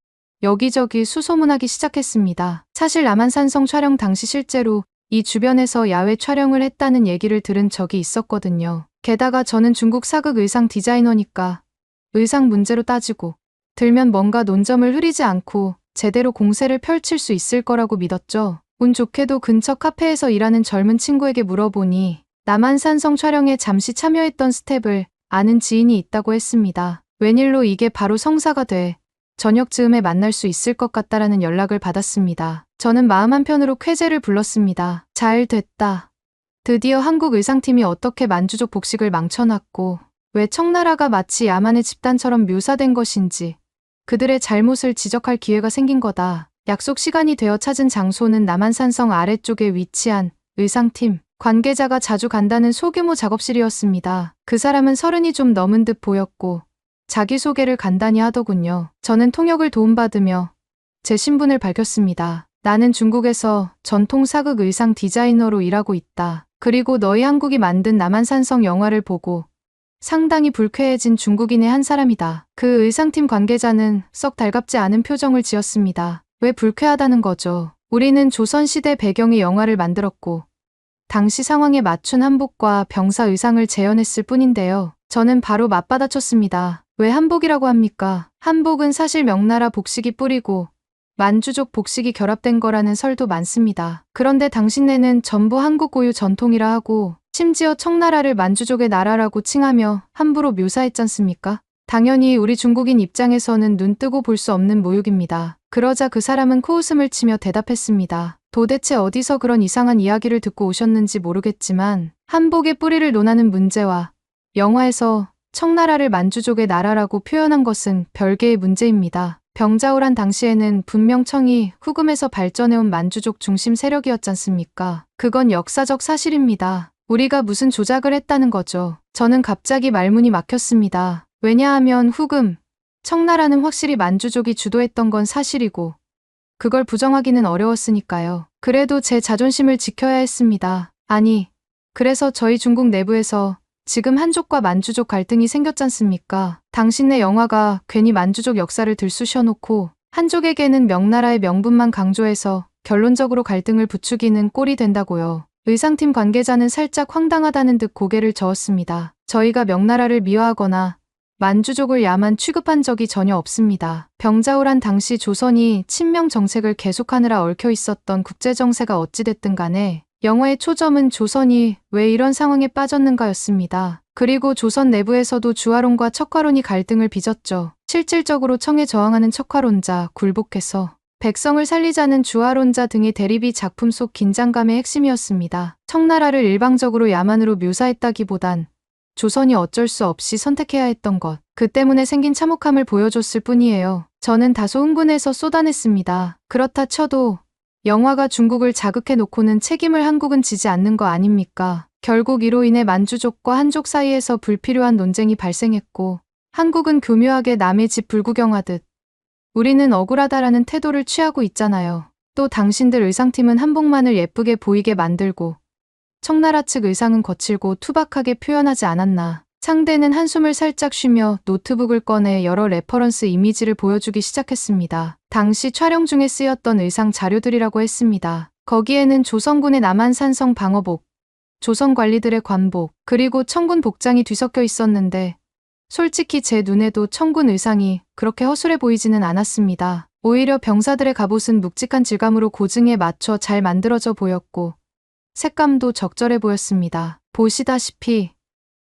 여기저기 수소문하기 시작했습니다. 사실 남한산성 촬영 당시 실제로 이 주변에서 야외 촬영을 했다는 얘기를 들은 적이 있었거든요. 게다가 저는 중국 사극 의상 디자이너니까 의상 문제로 따지고 들면 뭔가 논점을 흐리지 않고 제대로 공세를 펼칠 수 있을 거라고 믿었죠. 운 좋게도 근처 카페에서 일하는 젊은 친구에게 물어보니 남한산성 촬영에 잠시 참여했던 스텝을 아는 지인이 있다고 했습니다. 웬일로 이게 바로 성사가 돼 저녁쯤에 만날 수 있을 것 같다라는 연락을 받았습니다. 저는 마음 한편으로 쾌재를 불렀습니다. 잘 됐다. 드디어 한국 의상팀이 어떻게 만주족 복식을 망쳐놨고 왜 청나라가 마치 야만의 집단처럼 묘사된 것인지 그들의 잘못을 지적할 기회가 생긴 거다. 약속 시간이 되어 찾은 장소는 남한산성 아래쪽에 위치한 의상팀 관계자가 자주 간다는 소규모 작업실이었습니다. 그 사람은 30이 좀 넘은 듯 보였고 자기소개를 간단히 하더군요. 저는 통역을 도움받으며 제 신분을 밝혔습니다. 나는 중국에서 전통 사극 의상 디자이너로 일하고 있다. 그리고 너희 한국이 만든 남한산성 영화를 보고 상당히 불쾌해진 중국인의 한 사람이다. 그 의상팀 관계자는 썩 달갑지 않은 표정을 지었습니다. 왜 불쾌하다는 거죠? 우리는 조선시대 배경의 영화를 만들었고 당시 상황에 맞춘 한복과 병사 의상을 재현했을 뿐인데요. 저는 바로 맞받아쳤습니다. 왜 한복이라고 합니까? 한복은 사실 명나라 복식이 뿌리고 만주족 복식이 결합된 거라는 설도 많습니다. 그런데 당신네는 전부 한국 고유 전통이라 하고 심지어 청나라를 만주족의 나라라고 칭하며 함부로 묘사했잖습니까? 당연히 우리 중국인 입장에서는 눈 뜨고 볼 수 없는 모욕입니다. 그러자 그 사람은 코웃음을 치며 대답했습니다. 도대체 어디서 그런 이상한 이야기를 듣고 오셨는지 모르겠지만 한복의 뿌리를 논하는 문제와 영화에서 청나라를 만주족의 나라라고 표현한 것은 별개의 문제입니다. 병자호란 당시에는 분명 청이 후금에서 발전해온 만주족 중심 세력이었잖습니까? 그건 역사적 사실입니다. 우리가 무슨 조작을 했다는 거죠. 저는 갑자기 말문이 막혔습니다. 왜냐하면 후금, 청나라는 확실히 만주족이 주도했던 건 사실이고 그걸 부정하기는 어려웠으니까요. 그래도 제 자존심을 지켜야 했습니다. 아니, 그래서 저희 중국 내부에서 지금 한족과 만주족 갈등이 생겼잖습니까? 당신네 영화가 괜히 만주족 역사를 들쑤셔놓고 한족에게는 명나라의 명분만 강조해서 결론적으로 갈등을 부추기는 꼴이 된다고요. 의상팀 관계자는 살짝 황당하다는 듯 고개를 저었습니다. 저희가 명나라를 미화하거나 만주족을 야만 취급한 적이 전혀 없습니다. 병자호란 당시 조선이 친명 정책을 계속하느라 얽혀 있었던 국제정세가 어찌됐든 간에 영화의 초점은 조선이 왜 이런 상황에 빠졌는가였습니다. 그리고 조선 내부에서도 주화론과 척화론이 갈등을 빚었죠. 실질적으로 청에 저항하는 척화론자, 굴복해서 백성을 살리자는 주화론자 등의 대립이 작품 속 긴장감의 핵심이었습니다. 청나라를 일방적으로 야만으로 묘사했다기보단 조선이 어쩔 수 없이 선택해야 했던 것, 그 때문에 생긴 참혹함을 보여줬을 뿐이에요. 저는 다소 흥분해서 쏟아냈습니다. 그렇다 쳐도 영화가 중국을 자극해 놓고는 책임을 한국은 지지 않는 거 아닙니까? 결국 이로 인해 만주족과 한족 사이에서 불필요한 논쟁이 발생했고 한국은 교묘하게 남의 집 불구경하듯 우리는 억울하다라는 태도를 취하고 있잖아요. 또 당신들 의상팀은 한복만을 예쁘게 보이게 만들고 청나라 측 의상은 거칠고 투박하게 표현하지 않았나. 상대는 한숨을 살짝 쉬며 노트북을 꺼내 여러 레퍼런스 이미지를 보여주기 시작했습니다. 당시 촬영 중에 쓰였던 의상 자료들이라고 했습니다. 거기에는 조선군의 남한산성 방어복, 조선 관리들의 관복, 그리고 청군 복장이 뒤섞여 있었는데 솔직히 제 눈에도 청군 의상이 그렇게 허술해 보이지는 않았습니다. 오히려 병사들의 갑옷은 묵직한 질감으로 고증에 맞춰 잘 만들어져 보였고 색감도 적절해 보였습니다. 보시다시피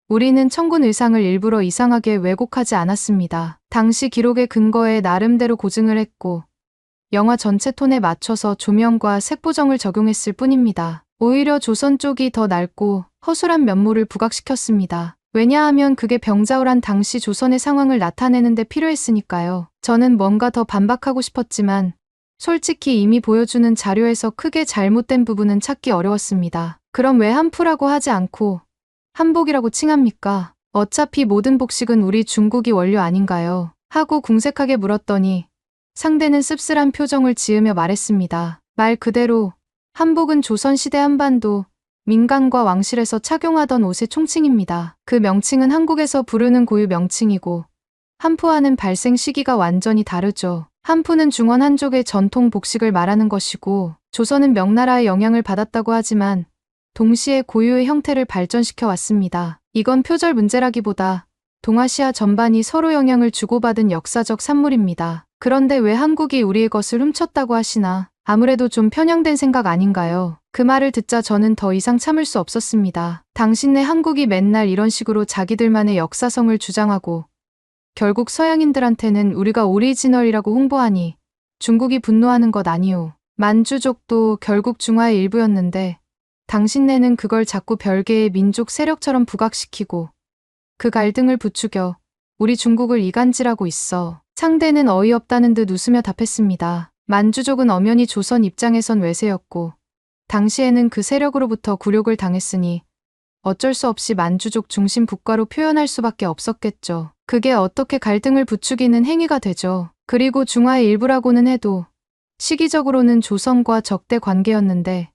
우리는 청군 의상을 일부러 이상하게 왜곡하지 않았습니다. 당시 기록에 근거해 나름대로 고증을 했고 영화 전체 톤에 맞춰서 조명과 색 보정을 적용했을 뿐입니다. 오히려 조선 쪽이 더 낡고 허술한 면모를 부각시켰습니다. 왜냐하면 그게 병자호란 당시 조선의 상황을 나타내는 데 필요했으니까요. 저는 뭔가 더 반박하고 싶었지만 솔직히 이미 보여주는 자료에서 크게 잘못된 부분은 찾기 어려웠습니다. 그럼 왜 한푸라고 하지 않고 한복이라고 칭합니까? 어차피 모든 복식은 우리 중국이 원료 아닌가요? 하고 궁색하게 물었더니 상대는 씁쓸한 표정을 지으며 말했습니다. 말 그대로 한복은 조선시대 한반도 민간과 왕실에서 착용하던 옷의 총칭입니다. 그 명칭은 한국에서 부르는 고유 명칭이고 한푸와는 발생 시기가 완전히 다르죠. 한푸는 중원 한족의 전통 복식을 말하는 것이고 조선은 명나라의 영향을 받았다고 하지만 동시에 고유의 형태를 발전시켜 왔습니다. 이건 표절 문제라기보다 동아시아 전반이 서로 영향을 주고받은 역사적 산물입니다. 그런데 왜 한국이 우리의 것을 훔쳤다고 하시나? 아무래도 좀 편향된 생각 아닌가요? 그 말을 듣자 저는 더 이상 참을 수 없었습니다. 당신네 한국이 맨날 이런 식으로 자기들만의 역사성을 주장하고 결국 서양인들한테는 우리가 오리지널이라고 홍보하니 중국이 분노하는 것 아니오. 만주족도 결국 중화의 일부였는데 당신네는 그걸 자꾸 별개의 민족 세력처럼 부각시키고 그 갈등을 부추겨 우리 중국을 이간질하고 있어. 상대는 어이없다는 듯 웃으며 답했습니다. 만주족은 엄연히 조선 입장에선 외세였고 당시에는 그 세력으로부터 굴욕을 당했으니 어쩔 수 없이 만주족 중심 국가로 표현할 수밖에 없었겠죠. 그게 어떻게 갈등을 부추기는 행위가 되죠. 그리고 중화의 일부라고는 해도 시기적으로는 조선과 적대 관계였는데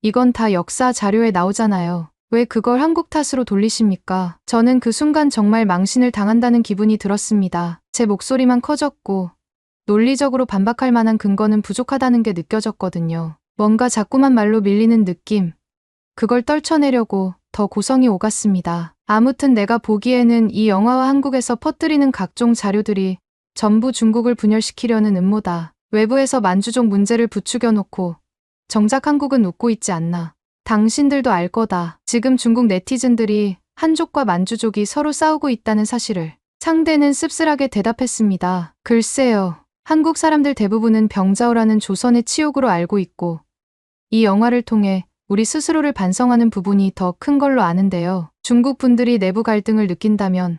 이건 다 역사 자료에 나오잖아요. 왜 그걸 한국 탓으로 돌리십니까? 저는 그 순간 정말 망신을 당한다는 기분이 들었습니다. 제 목소리만 커졌고 논리적으로 반박할 만한 근거는 부족하다는 게 느껴졌거든요. 뭔가 자꾸만 말로 밀리는 느낌. 그걸 떨쳐내려고 더 고성이 오갔습니다. 아무튼 내가 보기에는 이 영화와 한국에서 퍼뜨리는 각종 자료들이 전부 중국을 분열시키려는 음모다. 외부에서 만주족 문제를 부추겨 놓고 정작 한국은 웃고 있지 않나. 당신들도 알 거다. 지금 중국 네티즌들이 한족과 만주족이 서로 싸우고 있다는 사실을. 상대는 씁쓸하게 대답했습니다. 글쎄요. 한국 사람들 대부분은 병자호라는 조선의 치욕으로 알고 있고 이 영화를 통해 우리 스스로를 반성하는 부분이 더 큰 걸로 아는데요. 중국 분들이 내부 갈등을 느낀다면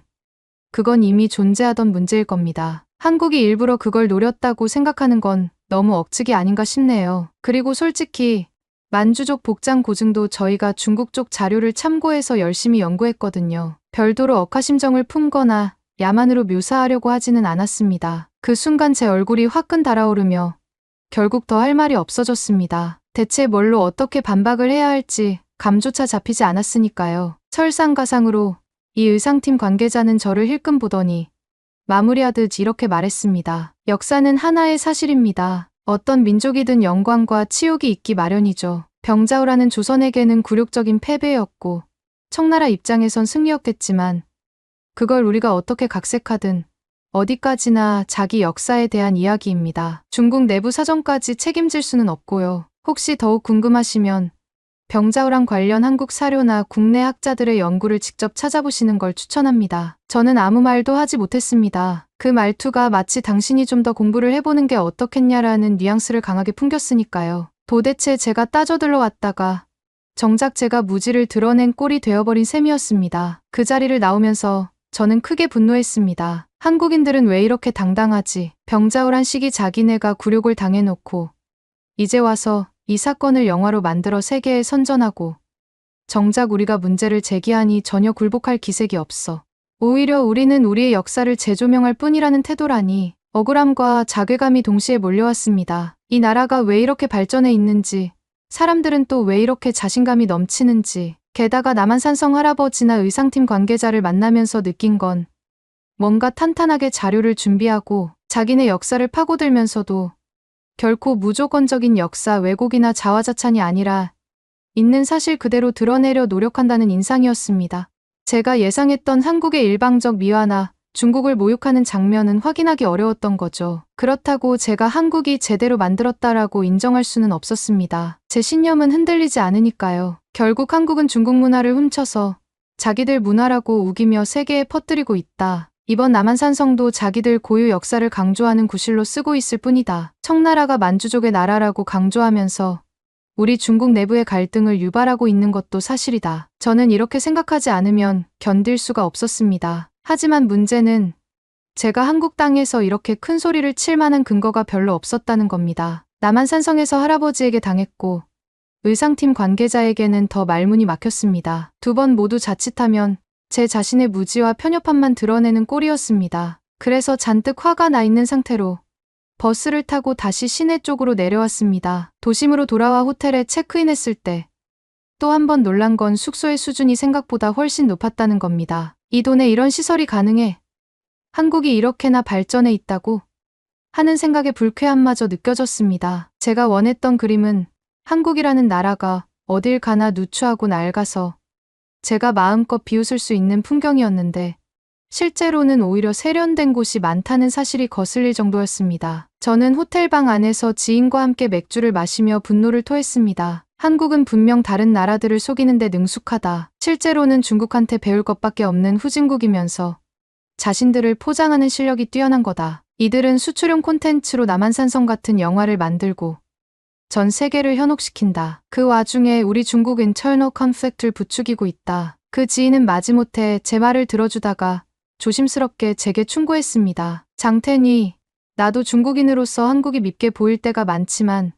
그건 이미 존재하던 문제일 겁니다. 한국이 일부러 그걸 노렸다고 생각하는 건 너무 억측이 아닌가 싶네요. 그리고 솔직히 만주족 복장 고증도 저희가 중국 쪽 자료를 참고해서 열심히 연구했거든요. 별도로 억하심정을 품거나 야만으로 묘사하려고 하지는 않았습니다. 그 순간 제 얼굴이 화끈 달아오르며 결국 더 할 말이 없어졌습니다. 대체 뭘로 어떻게 반박을 해야 할지 감조차 잡히지 않았으니까요. 설상가상으로 이 의상팀 관계자는 저를 힐끔 보더니 마무리하듯 이렇게 말했습니다. 역사는 하나의 사실입니다. 어떤 민족이든 영광과 치욕이 있기 마련이죠. 병자호라는 조선에게는 굴욕적인 패배였고 청나라 입장에선 승리였겠지만 그걸 우리가 어떻게 각색하든 어디까지나 자기 역사에 대한 이야기입니다. 중국 내부 사정까지 책임질 수는 없고요. 혹시 더욱 궁금하시면 병자호랑 관련 한국 사료나 국내 학자들의 연구를 직접 찾아보시는 걸 추천합니다. 저는 아무 말도 하지 못했습니다. 그 말투가 마치 당신이 좀 더 공부를 해보는 게 어떻겠냐라는 뉘앙스를 강하게 풍겼으니까요. 도대체 제가 따져들러 왔다가 정작 제가 무지를 드러낸 꼴이 되어버린 셈이었습니다. 그 자리를 나오면서 저는 크게 분노했습니다. 한국인들은 왜 이렇게 당당하지? 병자호란 시기 자기네가 굴욕을 당해놓고 이제 와서 이 사건을 영화로 만들어 세계에 선전하고 정작 우리가 문제를 제기하니 전혀 굴복할 기색이 없어. 오히려 우리는 우리의 역사를 재조명할 뿐이라는 태도라니 억울함과 자괴감이 동시에 몰려왔습니다. 이 나라가 왜 이렇게 발전해 있는지, 사람들은 또 왜 이렇게 자신감이 넘치는지, 게다가 남한산성 할아버지나 의상팀 관계자를 만나면서 느낀 건 뭔가 탄탄하게 자료를 준비하고 자기네 역사를 파고들면서도 결코 무조건적인 역사 왜곡이나 자화자찬이 아니라 있는 사실 그대로 드러내려 노력한다는 인상이었습니다. 제가 예상했던 한국의 일방적 미화나 중국을 모욕하는 장면은 확인하기 어려웠던 거죠. 그렇다고 제가 한국이 제대로 만들었다라고 인정할 수는 없었습니다. 제 신념은 흔들리지 않으니까요. 결국 한국은 중국 문화를 훔쳐서 자기들 문화라고 우기며 세계에 퍼뜨리고 있다. 이번 남한산성도 자기들 고유 역사를 강조하는 구실로 쓰고 있을 뿐이다. 청나라가 만주족의 나라라고 강조하면서 우리 중국 내부의 갈등을 유발하고 있는 것도 사실이다. 저는 이렇게 생각하지 않으면 견딜 수가 없었습니다. 하지만 문제는 제가 한국 땅에서 이렇게 큰 소리를 칠 만한 근거가 별로 없었다는 겁니다. 남한산성에서 할아버지에게 당했고 의상팀 관계자에게는 더 말문이 막혔습니다. 두 번 모두 자칫하면 제 자신의 무지와 편협함만 드러내는 꼴이었습니다. 그래서 잔뜩 화가 나 있는 상태로 버스를 타고 다시 시내 쪽으로 내려왔습니다. 도심으로 돌아와 호텔에 체크인했을 때 또 한 번 놀란 건 숙소의 수준이 생각보다 훨씬 높았다는 겁니다. 이 돈에 이런 시설이 가능해? 한국이 이렇게나 발전해 있다고? 하는 생각에 불쾌함마저 느껴졌습니다. 제가 원했던 그림은 한국이라는 나라가 어딜 가나 누추하고 낡아서 제가 마음껏 비웃을 수 있는 풍경이었는데 실제로는 오히려 세련된 곳이 많다는 사실이 거슬릴 정도였습니다. 저는 호텔방 안에서 지인과 함께 맥주를 마시며 분노를 토했습니다. 한국은 분명 다른 나라들을 속이는데 능숙하다. 실제로는 중국한테 배울 것밖에 없는 후진국이면서 자신들을 포장하는 실력이 뛰어난 거다. 이들은 수출용 콘텐츠로 남한산성 같은 영화를 만들고 전 세계를 현혹시킨다. 그 와중에 우리 중국은 internal conflict를 부추기고 있다. 그 지인은 마지못해 제 말을 들어주다가 조심스럽게 제게 충고했습니다. 장태니, 나도 중국인으로서 한국이 밉게 보일 때가 많지만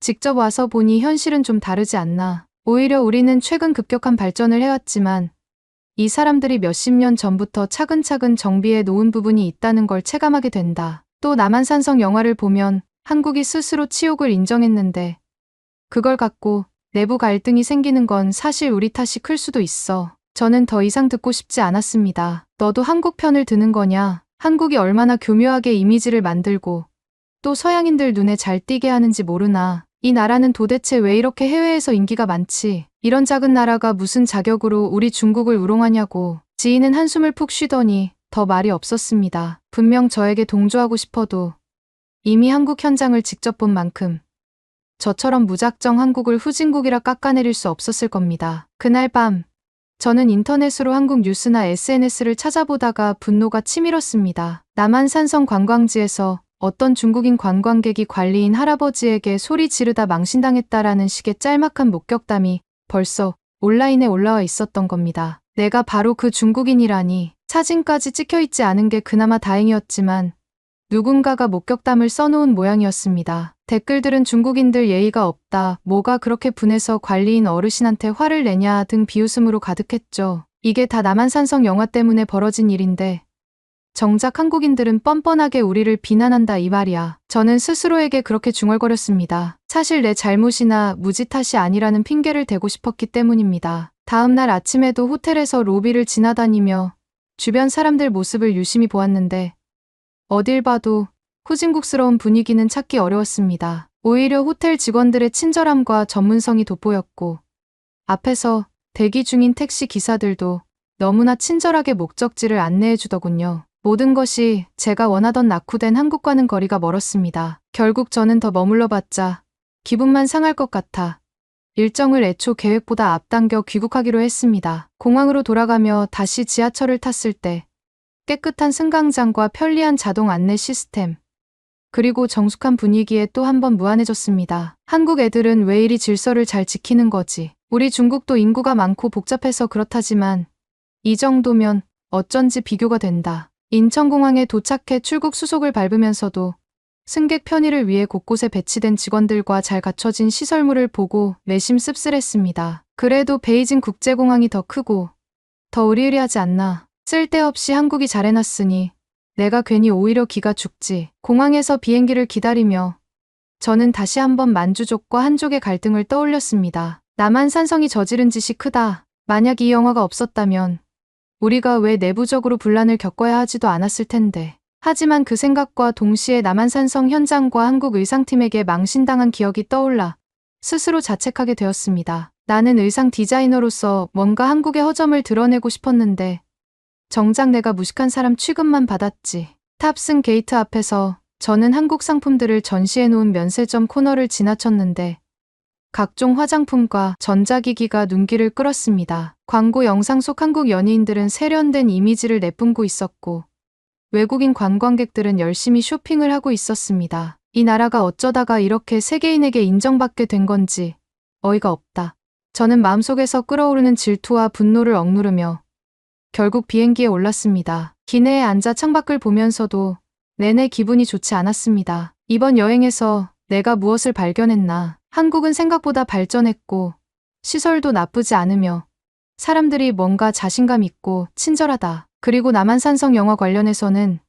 직접 와서 보니 현실은 좀 다르지 않나. 오히려 우리는 최근 급격한 발전을 해왔지만 이 사람들이 몇십 년 전부터 차근차근 정비해 놓은 부분이 있다는 걸 체감하게 된다. 또 남한산성 영화를 보면 한국이 스스로 치욕을 인정했는데 그걸 갖고 내부 갈등이 생기는 건 사실 우리 탓이 클 수도 있어. 저는 더 이상 듣고 싶지 않았습니다. 너도 한국 편을 드는 거냐? 한국이 얼마나 교묘하게 이미지를 만들고 또 서양인들 눈에 잘 띄게 하는지 모르나. 이 나라는 도대체 왜 이렇게 해외에서 인기가 많지? 이런 작은 나라가 무슨 자격으로 우리 중국을 우롱하냐고. 지인은 한숨을 푹 쉬더니 더 말이 없었습니다. 분명 저에게 동조하고 싶어도 이미 한국 현장을 직접 본 만큼 저처럼 무작정 한국을 후진국이라 깎아내릴 수 없었을 겁니다. 그날 밤 저는 인터넷으로 한국 뉴스나 SNS를 찾아보다가 분노가 치밀었습니다. 남한산성 관광지에서 어떤 중국인 관광객이 관리인 할아버지에게 소리 지르다 망신당했다라는 식의 짤막한 목격담이 벌써 온라인에 올라와 있었던 겁니다. 내가 바로 그 중국인이라니. 사진까지 찍혀있지 않은 게 그나마 다행이었지만 누군가가 목격담을 써놓은 모양이었습니다. 댓글들은 중국인들 예의가 없다, 뭐가 그렇게 분해서 관리인 어르신한테 화를 내냐 등 비웃음으로 가득했죠. 이게 다 남한산성 영화 때문에 벌어진 일인데 정작 한국인들은 뻔뻔하게 우리를 비난한다 이 말이야. 저는 스스로에게 그렇게 중얼거렸습니다. 사실 내 잘못이나 무지 탓이 아니라는 핑계를 대고 싶었기 때문입니다. 다음 날 아침에도 호텔에서 로비를 지나다니며 주변 사람들 모습을 유심히 보았는데 어딜 봐도 후진국스러운 분위기는 찾기 어려웠습니다. 오히려 호텔 직원들의 친절함과 전문성이 돋보였고 앞에서 대기 중인 택시 기사들도 너무나 친절하게 목적지를 안내해 주더군요. 모든 것이 제가 원하던 낙후된 한국과는 거리가 멀었습니다. 결국 저는 더 머물러 봤자 기분만 상할 것 같아 일정을 애초 계획보다 앞당겨 귀국하기로 했습니다. 공항으로 돌아가며 다시 지하철을 탔을 때 깨끗한 승강장과 편리한 자동 안내 시스템, 그리고 정숙한 분위기에 또 한 번 무안해졌습니다. 한국 애들은 왜 이리 질서를 잘 지키는 거지? 우리 중국도 인구가 많고 복잡해서 그렇다지만 이 정도면 어쩐지 비교가 된다. 인천공항에 도착해 출국 수속을 밟으면서도 승객 편의를 위해 곳곳에 배치된 직원들과 잘 갖춰진 시설물을 보고 내심 씁쓸했습니다. 그래도 베이징 국제공항이 더 크고 더 으리으리하지 않나. 쓸데없이 한국이 잘해놨으니 내가 괜히 오히려 기가 죽지. 공항에서 비행기를 기다리며 저는 다시 한번 만주족과 한족의 갈등을 떠올렸습니다. 남한산성이 저지른 짓이 크다. 만약 이 영화가 없었다면 우리가 왜 내부적으로 분란을 겪어야 하지도 않았을 텐데. 하지만 그 생각과 동시에 남한산성 현장과 한국 의상팀에게 망신당한 기억이 떠올라 스스로 자책하게 되었습니다. 나는 의상 디자이너로서 뭔가 한국의 허점을 드러내고 싶었는데 정작 내가 무식한 사람 취급만 받았지. 탑승 게이트 앞에서 저는 한국 상품들을 전시해놓은 면세점 코너를 지나쳤는데 각종 화장품과 전자기기가 눈길을 끌었습니다. 광고 영상 속 한국 연예인들은 세련된 이미지를 내뿜고 있었고 외국인 관광객들은 열심히 쇼핑을 하고 있었습니다. 이 나라가 어쩌다가 이렇게 세계인에게 인정받게 된 건지 어이가 없다. 저는 마음속에서 끓어오르는 질투와 분노를 억누르며 결국 비행기에 올랐습니다. 기내에 앉아 창밖을 보면서도 내내 기분이 좋지 않았습니다. 이번 여행에서 내가 무엇을 발견했나. 한국은 생각보다 발전했고 시설도 나쁘지 않으며 사람들이 뭔가 자신감 있고 친절하다. 그리고 남한산성 영화 관련해서는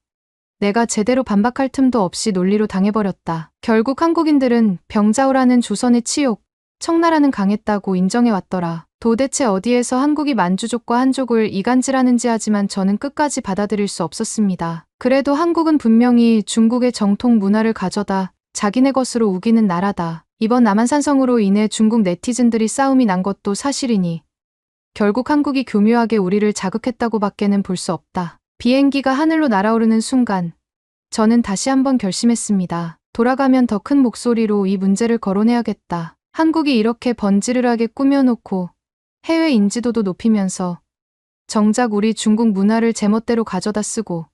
내가 제대로 반박할 틈도 없이 논리로 당해버렸다. 결국 한국인들은 병자호라는 조선의 치욕, 청나라는 강했다고 인정해왔더라. 도대체 어디에서 한국이 만주족과 한족을 이간질하는지 하지만 저는 끝까지 받아들일 수 없었습니다. 그래도 한국은 분명히 중국의 정통 문화를 가져다 자기네 것으로 우기는 나라다. 이번 남한산성으로 인해 중국 네티즌들이 싸움이 난 것도 사실이니 결국 한국이 교묘하게 우리를 자극했다고 밖에는 볼 수 없다. 비행기가 하늘로 날아오르는 순간 저는 다시 한번 결심했습니다. 돌아가면 더 큰 목소리로 이 문제를 거론해야겠다. 한국이 이렇게 번지르르하게 꾸며놓고 해외 인지도도 높이면서 정작 우리 중국 문화를 제멋대로 가져다 쓰고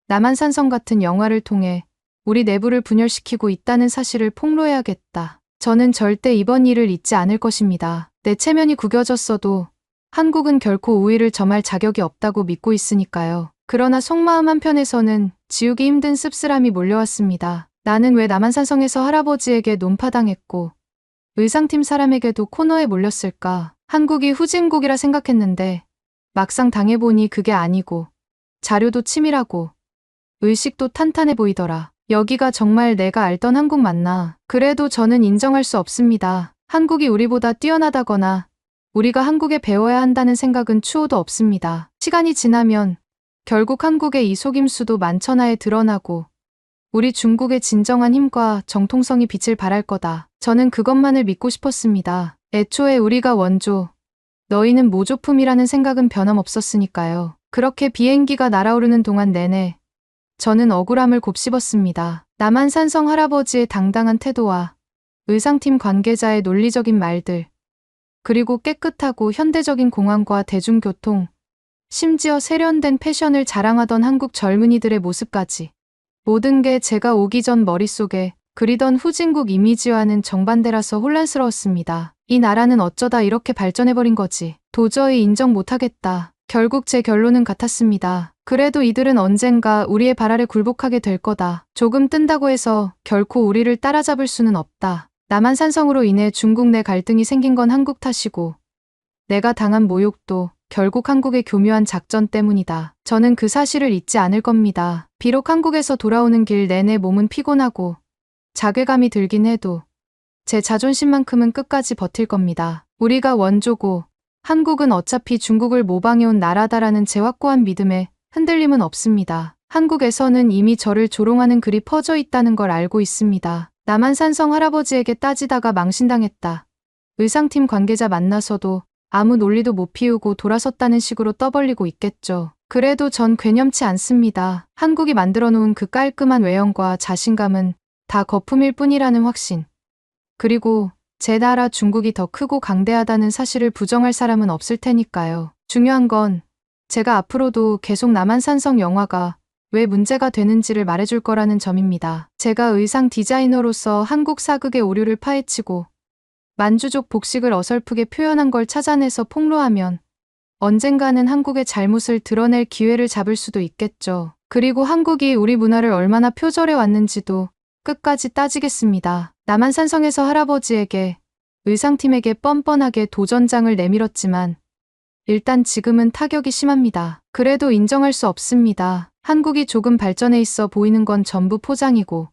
남한산성 같은 영화를 통해 우리 내부를 분열시키고 있다는 사실을 폭로해야겠다. 저는 절대 이번 일을 잊지 않을 것입니다. 내 체면이 구겨졌어도 한국은 결코 우위를 점할 자격이 없다고 믿고 있으니까요. 그러나 속마음 한편에서는 지우기 힘든 씁쓸함이 몰려왔습니다. 나는 왜 남한산성에서 할아버지에게 논파당했고 의상팀 사람에게도 코너에 몰렸을까? 한국이 후진국이라 생각했는데 막상 당해보니 그게 아니고 자료도 치밀하고 의식도 탄탄해 보이더라. 여기가 정말 내가 알던 한국 맞나? 그래도 저는 인정할 수 없습니다. 한국이 우리보다 뛰어나다거나 우리가 한국에 배워야 한다는 생각은 추호도 없습니다. 시간이 지나면 결국 한국의 이 속임수도 만천하에 드러나고 우리 중국의 진정한 힘과 정통성이 빛을 발할 거다. 저는 그것만을 믿고 싶었습니다. 애초에 우리가 원조, 너희는 모조품이라는 생각은 변함없었으니까요. 그렇게 비행기가 날아오르는 동안 내내 저는 억울함을 곱씹었습니다. 남한산성 할아버지의 당당한 태도와 의상팀 관계자의 논리적인 말들, 그리고 깨끗하고 현대적인 공항과 대중교통, 심지어 세련된 패션을 자랑하던 한국 젊은이들의 모습까지. 모든 게 제가 오기 전 머릿속에 그리던 후진국 이미지와는 정반대라서 혼란스러웠습니다. 이 나라는 어쩌다 이렇게 발전해버린 거지. 도저히 인정 못하겠다. 결국 제 결론은 같았습니다. 그래도 이들은 언젠가 우리의 발 아래 굴복하게 될 거다. 조금 뜬다고 해서 결코 우리를 따라잡을 수는 없다. 남한산성으로 인해 중국 내 갈등이 생긴 건 한국 탓이고, 내가 당한 모욕도 결국 한국의 교묘한 작전 때문이다. 저는 그 사실을 잊지 않을 겁니다. 비록 한국에서 돌아오는 길 내내 몸은 피곤하고 자괴감이 들긴 해도 제 자존심만큼은 끝까지 버틸 겁니다. 우리가 원조고 한국은 어차피 중국을 모방해온 나라다라는 제 확고한 믿음에 흔들림은 없습니다. 한국에서는 이미 저를 조롱하는 글이 퍼져 있다는 걸 알고 있습니다. 남한산성 할아버지에게 따지다가 망신당했다. 의상팀 관계자 만나서도 아무 논리도 못 피우고 돌아섰다는 식으로 떠벌리고 있겠죠. 그래도 전 괴념치 않습니다. 한국이 만들어 놓은 그 깔끔한 외형과 자신감은 다 거품일 뿐이라는 확신. 그리고 제 나라 중국이 더 크고 강대하다는 사실을 부정할 사람은 없을 테니까요. 중요한 건 제가 앞으로도 계속 남한산성 영화가 왜 문제가 되는지를 말해줄 거라는 점입니다. 제가 의상 디자이너로서 한국 사극의 오류를 파헤치고 만주족 복식을 어설프게 표현한 걸 찾아내서 폭로하면 언젠가는 한국의 잘못을 드러낼 기회를 잡을 수도 있겠죠. 그리고 한국이 우리 문화를 얼마나 표절해 왔는지도 끝까지 따지겠습니다. 남한산성에서 할아버지에게, 의상팀에게 뻔뻔하게 도전장을 내밀었지만 일단 지금은 타격이 심합니다. 그래도 인정할 수 없습니다. 한국이 조금 발전해 있어 보이는 건 전부 포장이고,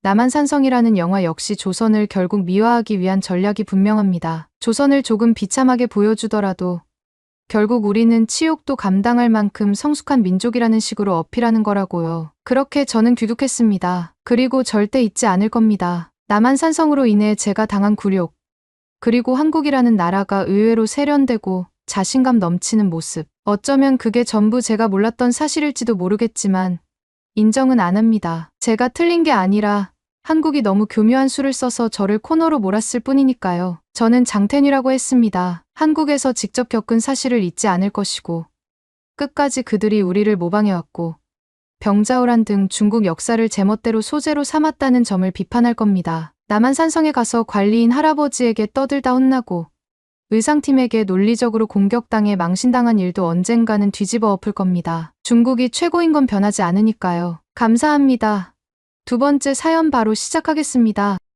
남한산성이라는 영화 역시 조선을 결국 미화하기 위한 전략이 분명합니다. 조선을 조금 비참하게 보여주더라도 결국 우리는 치욕도 감당할 만큼 성숙한 민족이라는 식으로 어필하는 거라고요. 그렇게 저는 귀국했습니다. 그리고 절대 잊지 않을 겁니다. 남한산성으로 인해 제가 당한 굴욕, 그리고 한국이라는 나라가 의외로 세련되고 자신감 넘치는 모습. 어쩌면 그게 전부 제가 몰랐던 사실일지도 모르겠지만 인정은 안 합니다. 제가 틀린 게 아니라 한국이 너무 교묘한 수를 써서 저를 코너로 몰았을 뿐이니까요. 저는 장텐이라고 했습니다. 한국에서 직접 겪은 사실을 잊지 않을 것이고, 끝까지 그들이 우리를 모방해왔고 병자호란 등 중국 역사를 제멋대로 소재로 삼았다는 점을 비판할 겁니다. 남한산성에 가서 관리인 할아버지에게 떠들다 혼나고 의상팀에게 논리적으로 공격당해 망신당한 일도 언젠가는 뒤집어 엎을 겁니다. 중국이 최고인 건 변하지 않으니까요. 감사합니다. 두 번째 사연 바로 시작하겠습니다.